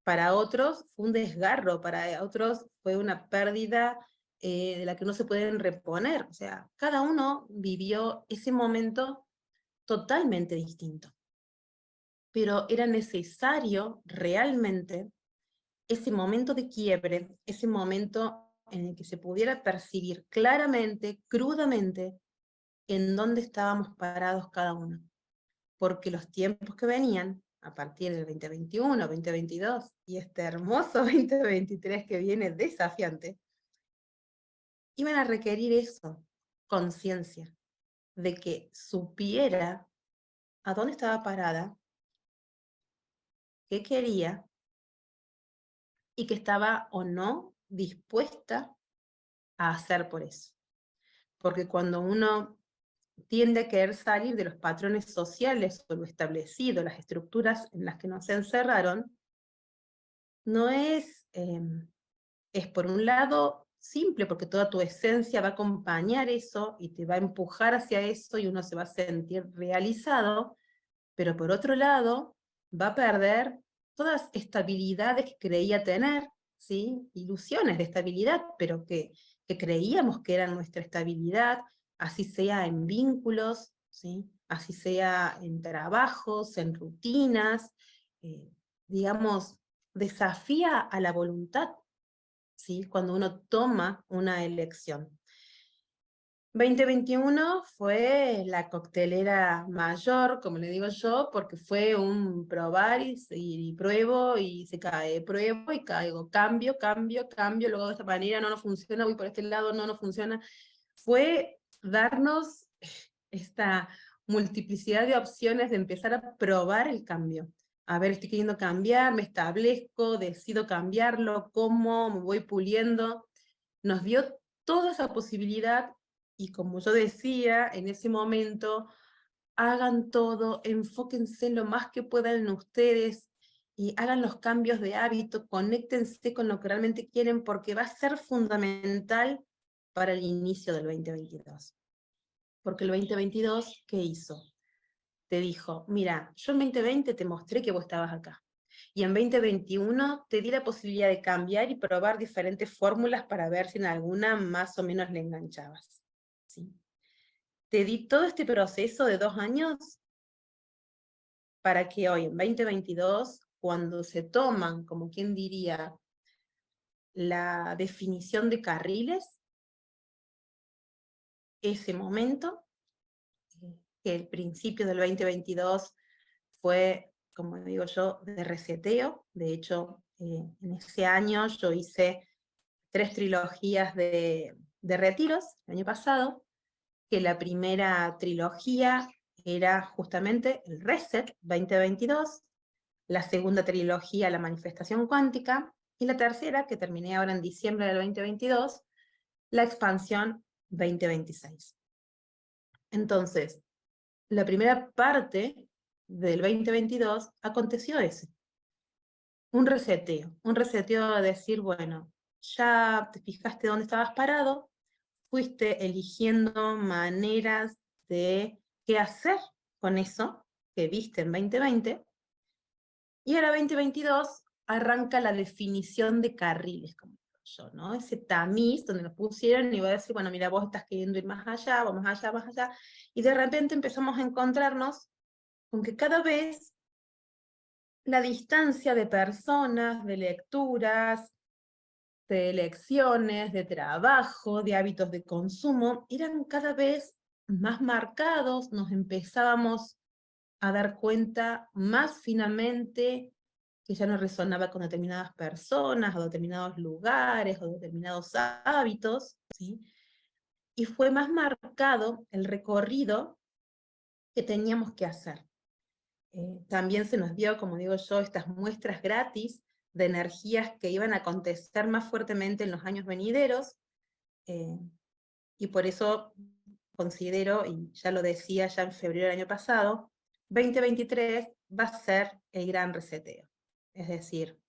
Para otros fue un desgarro, para otros fue una pérdida de la que no se pueden reponer. O sea, cada uno vivió ese momento totalmente distinto. Pero era necesario realmente ese momento de quiebre, ese momento en el que se pudiera percibir claramente, crudamente, en dónde estábamos parados cada uno. Porque los tiempos que venían, a partir del 2021, 2022, y este hermoso 2023 que viene desafiante, iban a requerir eso, conciencia, de que supiera a dónde estaba parada, qué quería, y que estaba o no dispuesta a hacer por eso. Porque cuando uno tiende a querer salir de los patrones sociales o lo establecido, las estructuras en las que nos encerraron, no es por un lado simple, porque toda tu esencia va a acompañar eso y te va a empujar hacia eso y uno se va a sentir realizado, pero por otro lado va a perder todas estabilidades que creía tener, ¿sí? Ilusiones de estabilidad, pero que creíamos que eran nuestra estabilidad, así sea en vínculos, ¿sí? Así sea en trabajos, en rutinas, digamos, desafía a la voluntad, ¿sí? Cuando uno toma una elección. 2021 fue la coctelera mayor, como le digo yo, porque fue un probar y pruebo y se cae, pruebo y caigo, cambio, luego de esta manera no funciona, voy por este lado, no funciona. Fue darnos esta multiplicidad de opciones de empezar a probar el cambio. A ver, estoy queriendo cambiar, me establezco, decido cambiarlo, cómo, me voy puliendo. Nos dio toda esa posibilidad. Y como yo decía en ese momento, hagan todo, enfóquense lo más que puedan en ustedes y hagan los cambios de hábito, conéctense con lo que realmente quieren, porque va a ser fundamental para el inicio del 2022. Porque el 2022, ¿qué hizo? Te dijo, mira, yo en 2020 te mostré que vos estabas acá. Y en 2021 te di la posibilidad de cambiar y probar diferentes fórmulas para ver si en alguna más o menos le enganchabas. ¿Sí? Te di todo este proceso de 2 años para que hoy, en 2022, cuando se toman, como quien diría, la definición de carriles, ese momento, que el principio del 2022 fue, como digo yo, de reseteo. De hecho, en ese año yo hice 3 trilogías de retiros, el año pasado, que la primera trilogía era justamente el Reset 2022, la segunda trilogía, la manifestación cuántica, y la tercera, que terminé ahora en diciembre del 2022, la expansión 2026. Entonces, la primera parte del 2022 aconteció eso, un reseteo de decir, bueno, ya te fijaste dónde estabas parado, fuiste eligiendo maneras de qué hacer con eso que viste en 2020, y ahora 2022 arranca la definición de carriles, como digo yo, ¿no? Ese tamiz donde nos pusieron y va a decir, bueno, mira, vos estás queriendo ir más allá, vamos allá, más allá, y de repente empezamos a encontrarnos con que cada vez la distancia de personas, de lecturas, de elecciones, de trabajo, de hábitos de consumo, eran cada vez más marcados, nos empezábamos a dar cuenta más finamente que ya no resonaba con determinadas personas, o determinados lugares, o determinados hábitos, ¿sí? Y fue más marcado el recorrido que teníamos que hacer. También se nos dio, como digo yo, estas muestras gratis de energías que iban a acontecer más fuertemente en los años venideros, eh, y por eso considero, y ya lo decía ya en febrero del año pasado, 2023 va a ser el gran reseteo. Es decir,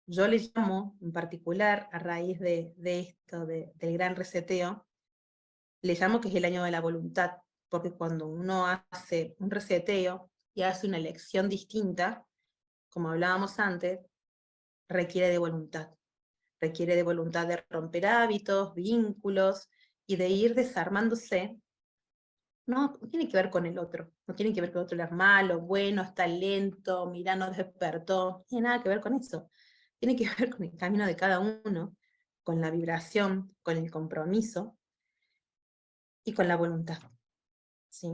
yo le llamo en particular, a raíz de esto, del gran reseteo, le llamo que es el año de la voluntad, porque cuando uno hace un reseteo y hace una elección distinta, como hablábamos antes, requiere de voluntad de romper hábitos, vínculos, y de ir desarmándose. No tiene que ver con el otro, no tiene que ver con el otro, es malo, bueno, está lento, mira, no despertó, no tiene nada que ver con eso. Tiene que ver con el camino de cada uno, con la vibración, con el compromiso y con la voluntad, ¿sí?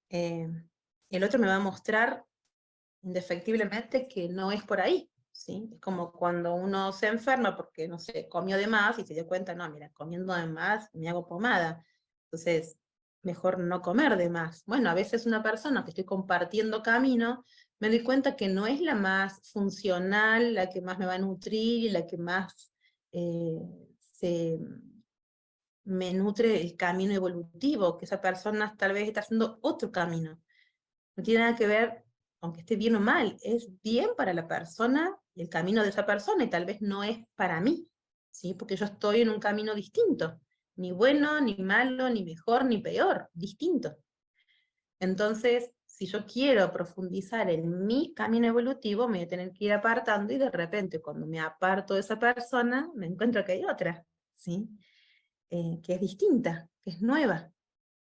Eh, el otro me va a mostrar indefectiblemente que no es por ahí, ¿sí? Es como cuando uno se enferma porque, no sé, comió de más y se dio cuenta, no, mira, comiendo de más me hago pomada. Entonces, mejor no comer de más. Bueno, a veces una persona que estoy compartiendo camino, me doy cuenta que no es la más funcional, la que más me va a nutrir y la que más eh, se, me nutre el camino evolutivo, que esa persona tal vez está haciendo otro camino. No tiene nada que ver, aunque esté bien o mal, es bien para la persona y el camino de esa persona, y tal vez no es para mí, ¿sí? Porque yo estoy en un camino distinto, ni bueno, ni malo, ni mejor, ni peor, distinto. Entonces, si yo quiero profundizar en mi camino evolutivo, me voy a tener que ir apartando, y de repente, cuando me aparto de esa persona, me encuentro que hay otra, ¿sí? Que es distinta, que es nueva,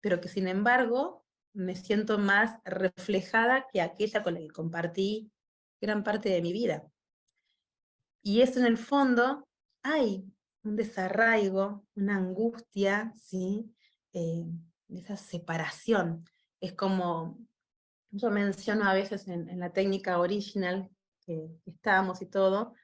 pero que sin embargo me siento más reflejada que aquella con la que compartí gran parte de mi vida. Y eso en el fondo hay un desarraigo, una angustia, ¿sí? Esa separación. Es como, yo menciono a veces en la técnica original que estamos y todo,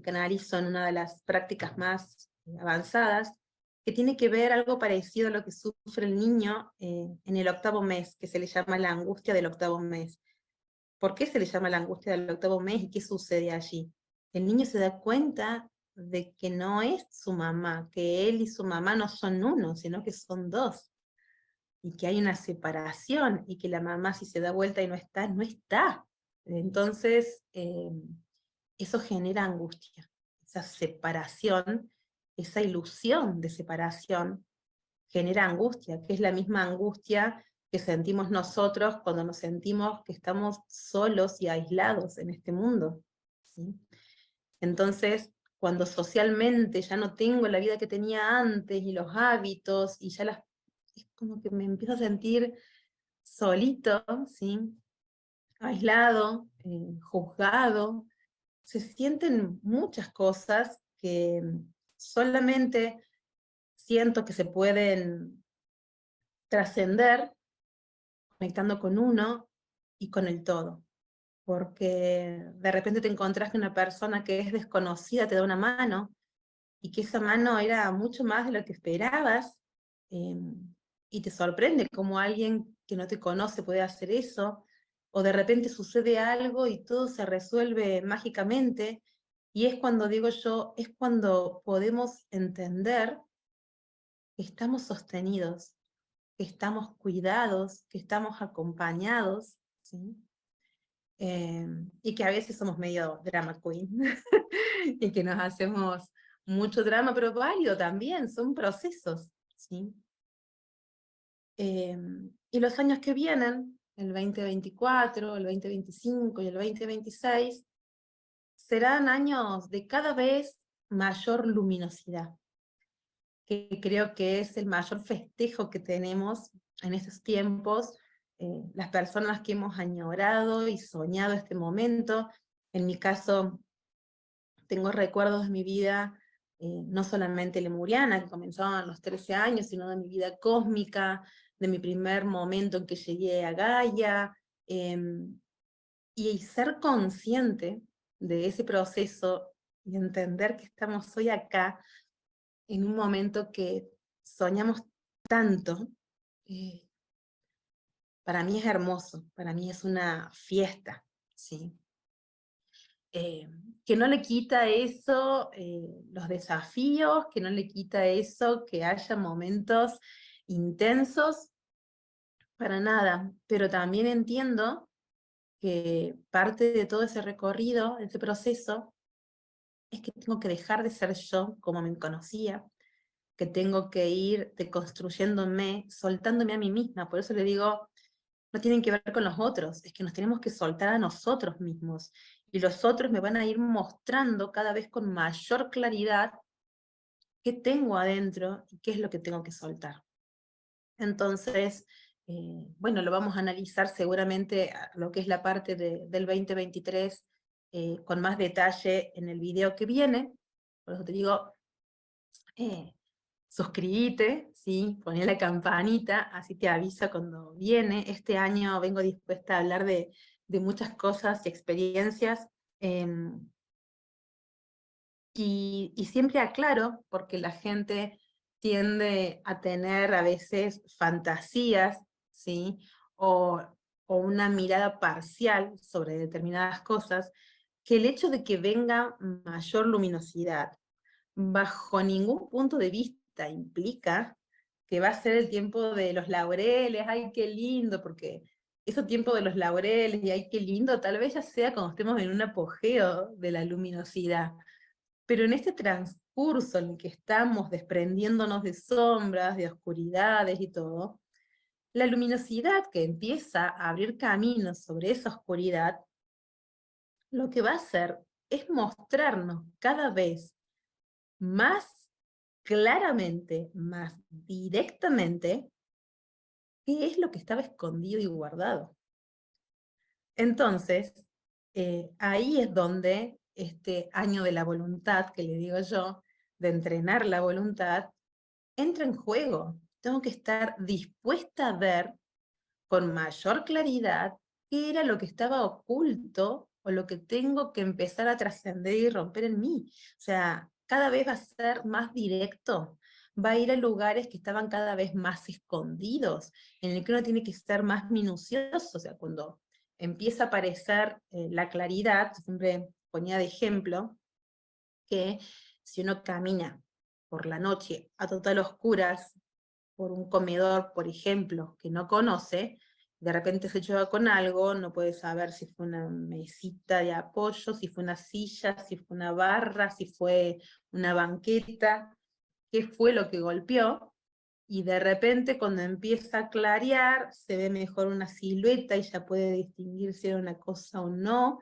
canalizo en una de las prácticas más avanzadas, que tiene que ver algo parecido a lo que sufre el niño en el octavo mes, que se le llama la angustia del octavo mes. ¿Por qué se le llama la angustia del octavo mes y qué sucede allí? El niño se da cuenta de que no es su mamá, que él y su mamá no son uno, sino que son dos, y que hay una separación, y que la mamá, si se da vuelta y no está, no está. Entonces, eso genera angustia, esa separación, esa ilusión de separación genera angustia, que es la misma angustia que sentimos nosotros cuando nos sentimos que estamos solos y aislados en este mundo, ¿sí? Entonces, cuando socialmente ya no tengo la vida que tenía antes, y los hábitos, y ya es como que me empiezo a sentir solito, ¿sí? aislado, juzgado. Se sienten muchas cosas que solamente siento que se pueden trascender conectando con uno y con el todo. Porque de repente te encontrás que una persona que es desconocida te da una mano, y que esa mano era mucho más de lo que esperabas, eh, y te sorprende cómo alguien que no te conoce puede hacer eso, o de repente sucede algo y todo se resuelve mágicamente, y es cuando digo yo, es cuando podemos entender que estamos sostenidos, que estamos cuidados, que estamos acompañados, ¿sí? Y que a veces somos medio drama queen, y que nos hacemos mucho drama, pero válido también, son procesos, ¿sí? Y los años que vienen, el 2024, el 2025 y el 2026, serán años de cada vez mayor luminosidad, que creo que es el mayor festejo que tenemos en estos tiempos, las personas que hemos añorado y soñado este momento. En mi caso, tengo recuerdos de mi vida, no solamente lemuriana, que comenzó a los 13 años, sino de mi vida cósmica, de mi primer momento en que llegué a Gaia, y ser consciente de ese proceso y entender que estamos hoy acá en un momento que soñamos tanto, eh, para mí es hermoso, para mí es una fiesta, ¿sí? Eh, que no le quita eso los desafíos, que no le quita eso que haya momentos intensos, para nada, pero también entiendo que parte de todo ese recorrido, ese proceso, es que tengo que dejar de ser yo como me conocía, que tengo que ir deconstruyéndome, soltándome a mí misma. Por eso le digo, no tienen que ver con los otros, es que nos tenemos que soltar a nosotros mismos. Y los otros me van a ir mostrando cada vez con mayor claridad qué tengo adentro y qué es lo que tengo que soltar. Entonces, bueno, lo vamos a analizar seguramente a lo que es la parte del 2023 con más detalle en el video que viene. Por eso te digo, eh, suscríbete, ¿sí? Poné la campanita, así te avisa cuando viene. Este año vengo dispuesta a hablar de muchas cosas y experiencias, y siempre aclaro, porque la gente tiende a tener a veces fantasías, ¿sí? O, o una mirada parcial sobre determinadas cosas, que el hecho de que venga mayor luminosidad bajo ningún punto de vista implica que va a ser el tiempo de los laureles, ay, qué lindo, porque ese tiempo de los laureles y ay, qué lindo, tal vez ya sea cuando estemos en un apogeo de la luminosidad. Pero en este transcurso en el que estamos desprendiéndonos de sombras, de oscuridades y todo, la luminosidad que empieza a abrir caminos sobre esa oscuridad, lo que va a hacer es mostrarnos cada vez más claramente, más directamente, qué es lo que estaba escondido y guardado. Entonces, ahí es donde este año de la voluntad, que le digo yo, de entrenar la voluntad, entra en juego. Tengo que estar dispuesta a ver con mayor claridad qué era lo que estaba oculto o lo que tengo que empezar a trascender y romper en mí. O sea, cada vez va a ser más directo, va a ir a lugares que estaban cada vez más escondidos, en el que uno tiene que ser más minucioso. O sea, cuando empieza a aparecer la claridad, siempre ponía de ejemplo que si uno camina por la noche a total oscuras, por un comedor, por ejemplo, que no conoce, de repente se choca con algo, no puede saber si fue una mesita de apoyo, si fue una silla, si fue una barra, si fue una banqueta, qué fue lo que golpeó, y de repente cuando empieza a clarear, se ve mejor una silueta y ya puede distinguir si era una cosa o no,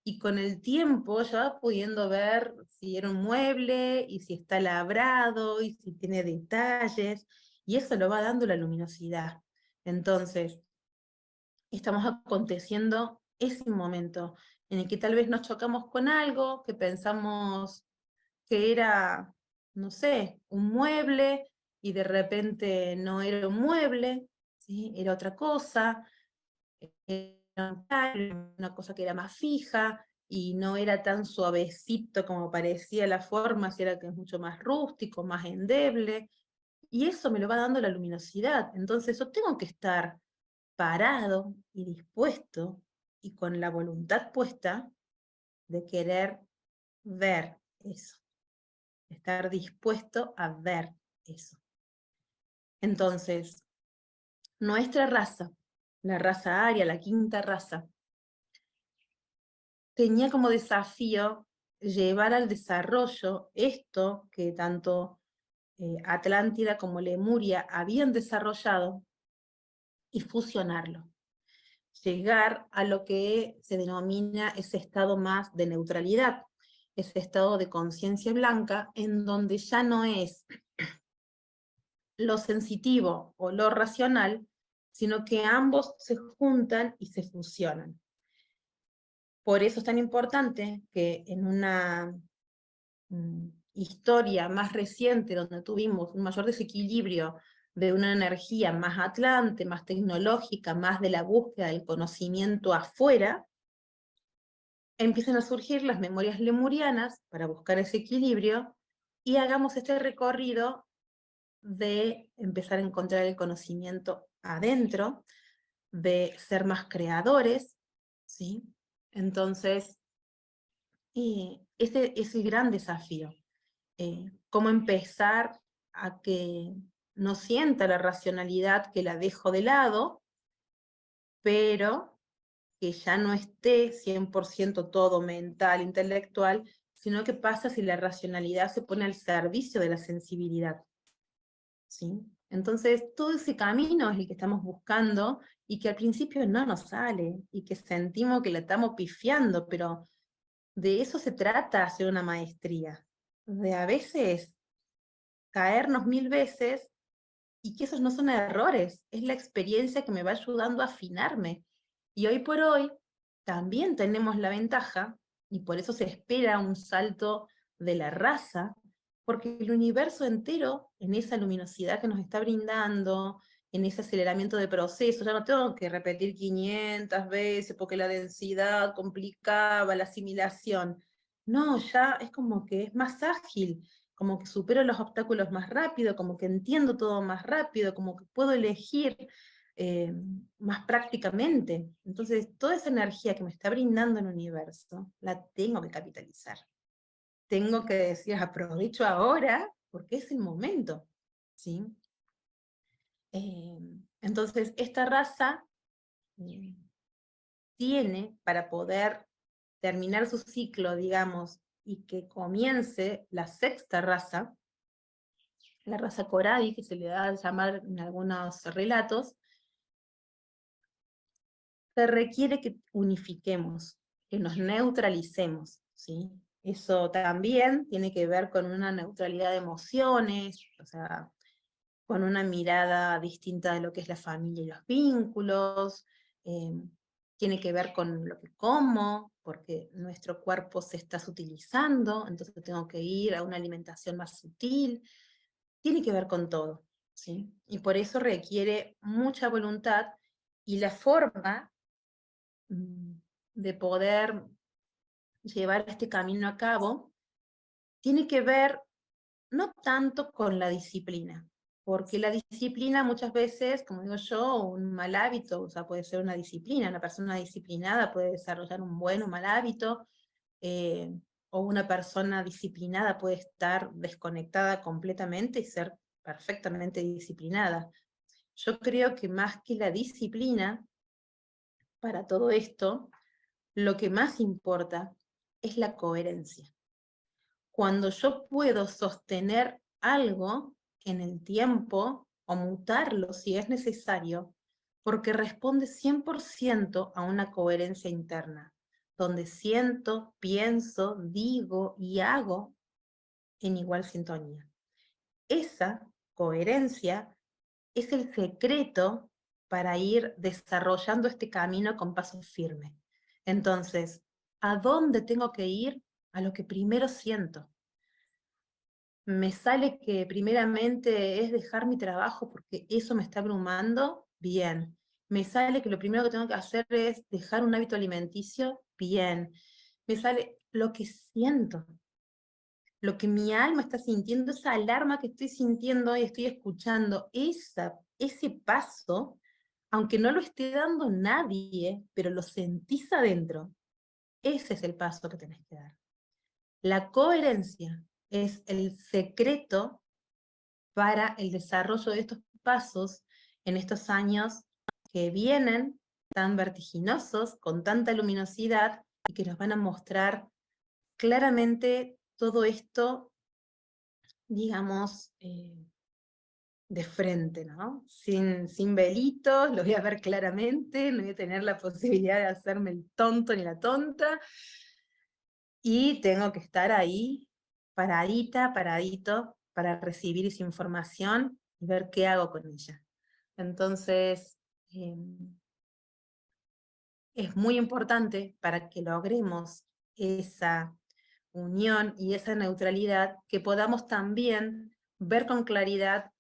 y con el tiempo ya va pudiendo ver si era un mueble, y si está labrado, y si tiene detalles, y eso lo va dando la luminosidad. Entonces, estamos aconteciendo ese momento en el que tal vez nos chocamos con algo, que pensamos que era, no sé, un mueble, y de repente no era un mueble, ¿sí? Era otra cosa, era una cosa que era más fija, y no era tan suavecito como parecía la forma, si era que es mucho más rústico, más endeble, y eso me lo va dando la luminosidad. Entonces yo tengo que estar parado y dispuesto, y con la voluntad puesta de querer ver eso, estar dispuesto a ver eso. Entonces, nuestra raza, la raza aria, la quinta raza, tenía como desafío llevar al desarrollo esto que tanto Atlántida como Lemuria habían desarrollado y fusionarlo. Llegar a lo que se denomina ese estado más de neutralidad, ese estado de conciencia blanca, en donde ya no es lo sensitivo o lo racional, sino que ambos se juntan y se fusionan. Por eso es tan importante que en una historia más reciente, donde tuvimos un mayor desequilibrio de una energía más atlante, más tecnológica, más de la búsqueda del conocimiento afuera, empiezan a surgir las memorias lemurianas para buscar ese equilibrio, y hagamos este recorrido de empezar a encontrar el conocimiento adentro, de ser más creadores, ¿sí? Entonces, ese es el gran desafío. Cómo empezar a que no sienta la racionalidad, que la dejo de lado, pero que ya no esté 100% todo mental, intelectual, sino que pasa si la racionalidad se pone al servicio de la sensibilidad, ¿sí? Entonces, todo ese camino es el que estamos buscando, y que al principio no nos sale, y que sentimos que la estamos pifiando, pero de eso se trata hacer una maestría, de a veces caernos 1000 veces, y que esos no son errores, es la experiencia que me va ayudando a afinarme. Y hoy por hoy también tenemos la ventaja, y por eso se espera un salto de la raza, porque el universo entero, en esa luminosidad que nos está brindando, en ese aceleramiento de procesos, ya no tengo que repetir 500 veces porque la densidad complicaba la asimilación. No, ya es como que es más ágil, como que supero los obstáculos más rápido, como que entiendo todo más rápido, como que puedo elegir eh, más prácticamente. Entonces, toda esa energía que me está brindando el universo, la tengo que capitalizar. Tengo que decir, aprovecho ahora, porque es el momento, ¿sí? Eh, entonces, esta raza eh, tiene, para poder terminar su ciclo, digamos, y que comience la sexta raza, la raza Coradi, que se le da a llamar en algunos relatos, se requiere que unifiquemos, que nos neutralicemos, ¿sí? Eso también tiene que ver con una neutralidad de emociones, o sea, con una mirada distinta de lo que es la familia y los vínculos, eh, tiene que ver con lo que como, porque nuestro cuerpo se está sutilizando, entonces tengo que ir a una alimentación más sutil, tiene que ver con todo, ¿sí? Y por eso requiere mucha voluntad, y la forma mm, de poder llevar este camino a cabo tiene que ver no tanto con la disciplina, porque la disciplina muchas veces, como digo yo, un mal hábito, o sea, puede ser una disciplina, una persona disciplinada puede desarrollar un buen o mal hábito, eh, o una persona disciplinada puede estar desconectada completamente y ser perfectamente disciplinada. Yo creo que más que la disciplina, para todo esto, lo que más importa es la coherencia. Cuando yo puedo sostener algo en el tiempo o mutarlo si es necesario, porque responde 100% a una coherencia interna, donde siento, pienso, digo y hago en igual sintonía. Esa coherencia es el secreto para ir desarrollando este camino con paso firme. Entonces, ¿a dónde tengo que ir? A lo que primero siento. Me sale que primeramente es dejar mi trabajo porque eso me está abrumando, bien. Me sale que lo primero que tengo que hacer es dejar un hábito alimenticio, bien. Me sale lo que siento, lo que mi alma está sintiendo, esa alarma que estoy sintiendo y estoy escuchando, ese paso, aunque no lo esté dando nadie, pero lo sentís adentro, ese es el paso que tenés que dar. La coherencia es el secreto para el desarrollo de estos pasos en estos años que vienen tan vertiginosos, con tanta luminosidad, y que nos van a mostrar claramente todo esto, digamos, de frente, ¿no? Sin velitos, lo voy a ver claramente, no voy a tener la posibilidad de hacerme el tonto ni la tonta, y tengo que estar ahí, paradita, paradito, para recibir esa información y ver qué hago con ella. Entonces, es muy importante para que logremos esa unión y esa neutralidad, que podamos también ver con claridad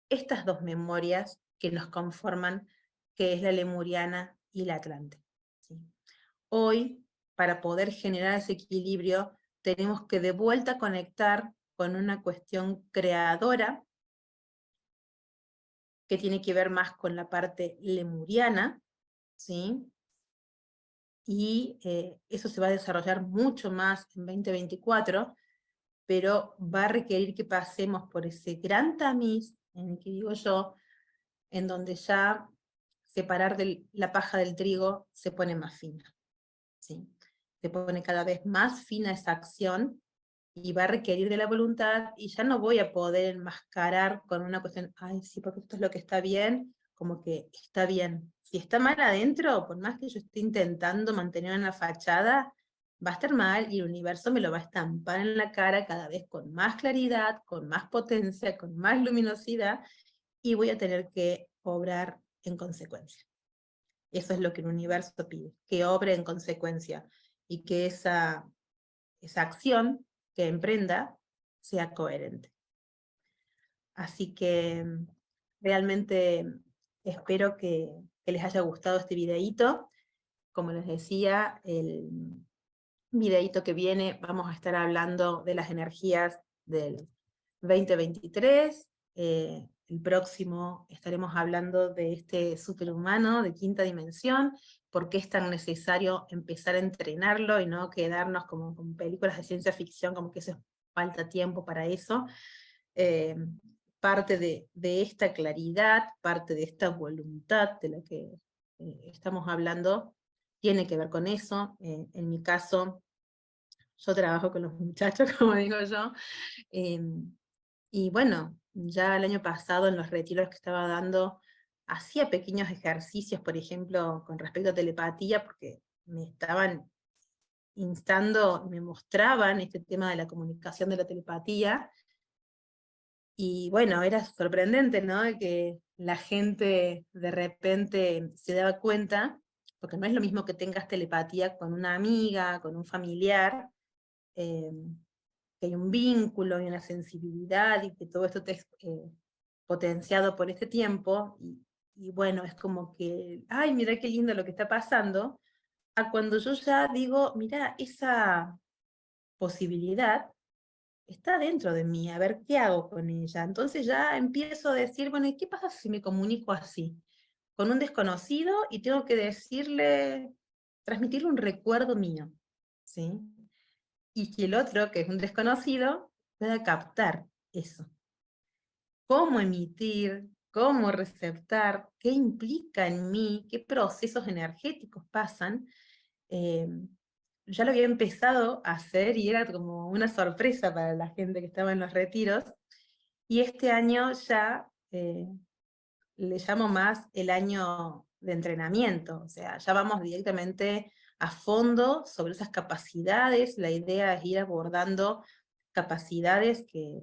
estas dos memorias que nos conforman, que es la lemuriana y la atlante. ¿Sí? Hoy, para poder generar ese equilibrio, tenemos que de vuelta conectar con una cuestión creadora, que tiene que ver más con la parte lemuriana, ¿sí? Y eso se va a desarrollar mucho más en 2024, pero va a requerir que pasemos por ese gran tamiz, en el que digo yo, en donde ya separar la paja del trigo se pone más fina, ¿sí? Se pone cada vez más fina esa acción, y va a requerir de la voluntad, y ya no voy a poder enmascarar con una cuestión, ay, sí, porque esto es lo que está bien, como que está bien. Si está mal adentro, por más que yo esté intentando mantener una fachada, va a estar mal, y el universo me lo va a estampar en la cara cada vez con más claridad, con más potencia, con más luminosidad, y voy a tener que obrar en consecuencia. Eso es lo que el universo pide, que obre en consecuencia, y que esa acción que emprenda sea coherente. Así que realmente espero que les haya gustado este videíto. Como les decía, el videíto que viene vamos a estar hablando de las energías del 2023. El próximo estaremos hablando de este superhumano de quinta dimensión, por qué es tan necesario empezar a entrenarlo y no quedarnos como con películas de ciencia ficción, como que eso falta tiempo para eso. Eh, Parte de esta claridad, parte de esta voluntad de la que estamos hablando, tiene que ver con eso. En mi caso, yo trabajo con los muchachos, como digo yo, eh, y bueno, ya el año pasado en los retiros que estaba dando, hacía pequeños ejercicios, por ejemplo, con respecto a telepatía, porque me estaban instando, me mostraban este tema de la comunicación de la telepatía, y bueno, era sorprendente, ¿no? De que la gente de repente se daba cuenta, porque no es lo mismo que tengas telepatía con una amiga, con un familiar, eh, que hay un vínculo y una sensibilidad, y que todo esto te es potenciado por este tiempo, y bueno, es como que, ay, mira qué lindo lo que está pasando, a cuando yo ya digo, mira, esa posibilidad está dentro de mí, a ver qué hago con ella. Entonces ya empiezo a decir, bueno, ¿y qué pasa si me comunico así? Con un desconocido, y tengo que decirle, transmitirle un recuerdo mío, ¿sí? Y que el otro, que es un desconocido, pueda captar eso. Cómo emitir, cómo receptar, qué implica en mí, qué procesos energéticos pasan. eh, ya lo había empezado a hacer y era como una sorpresa para la gente que estaba en los retiros. Y este año ya le llamo más el año de entrenamiento, o sea, ya vamos directamente a fondo sobre esas capacidades. La idea es ir abordando capacidades que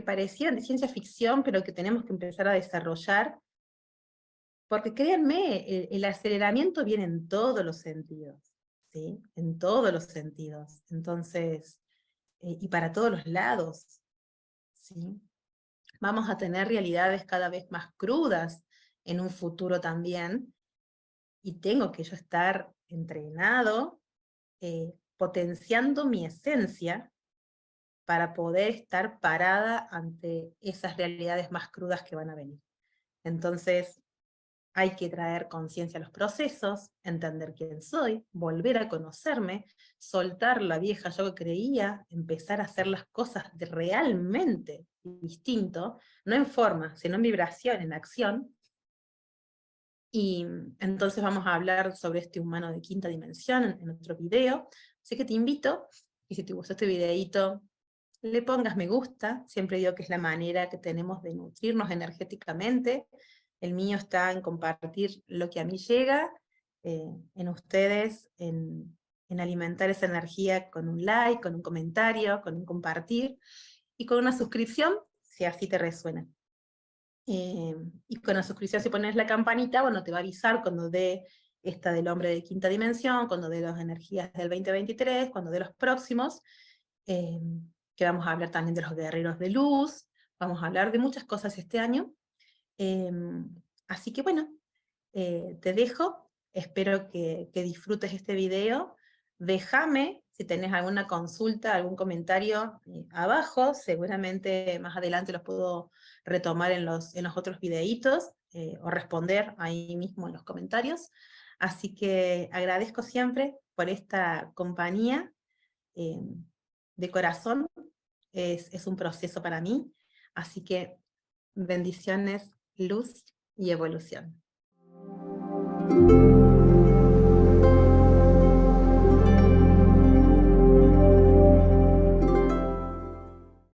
parecían de ciencia ficción, pero que tenemos que empezar a desarrollar, porque créanme, el aceleramiento viene en todos los sentidos. ¿sí? En todos los sentidos. Entonces, y para todos los lados, ¿sí? Vamos a tener realidades cada vez más crudas en un futuro también, y tengo que yo estar entrenado, potenciando mi esencia para poder estar parada ante esas realidades más crudas que van a venir. Entonces, hay que traer conciencia a los procesos, entender quién soy, volver a conocerme, soltar la vieja yo que creía, empezar a hacer las cosas realmente distinto, no en forma, sino en vibración, en acción. Y entonces vamos a hablar sobre este humano de quinta dimensión en otro video. Así que te invito, y si te gustó este videito, le pongas me gusta. Siempre digo que es la manera que tenemos de nutrirnos energéticamente. El mío está en compartir lo que a mí llega, en ustedes, en alimentar esa energía con un like, con un comentario, con un compartir, y con una suscripción, si así te resuena. Y con la suscripción, si pones la campanita, bueno, te va a avisar cuando dé esta del hombre de quinta dimensión, cuando dé las energías del 2023, cuando dé los próximos, eh, que vamos a hablar también de los guerreros de luz, vamos a hablar de muchas cosas este año. Eh, Así que bueno, te dejo, espero que disfrutes este video. Déjame si tenés alguna consulta, algún comentario abajo, seguramente más adelante los puedo retomar en los otros videitos, o responder ahí mismo en los comentarios. Así que agradezco siempre por esta compañía, eh, de corazón, es un proceso para mí, así que bendiciones, luz y evolución.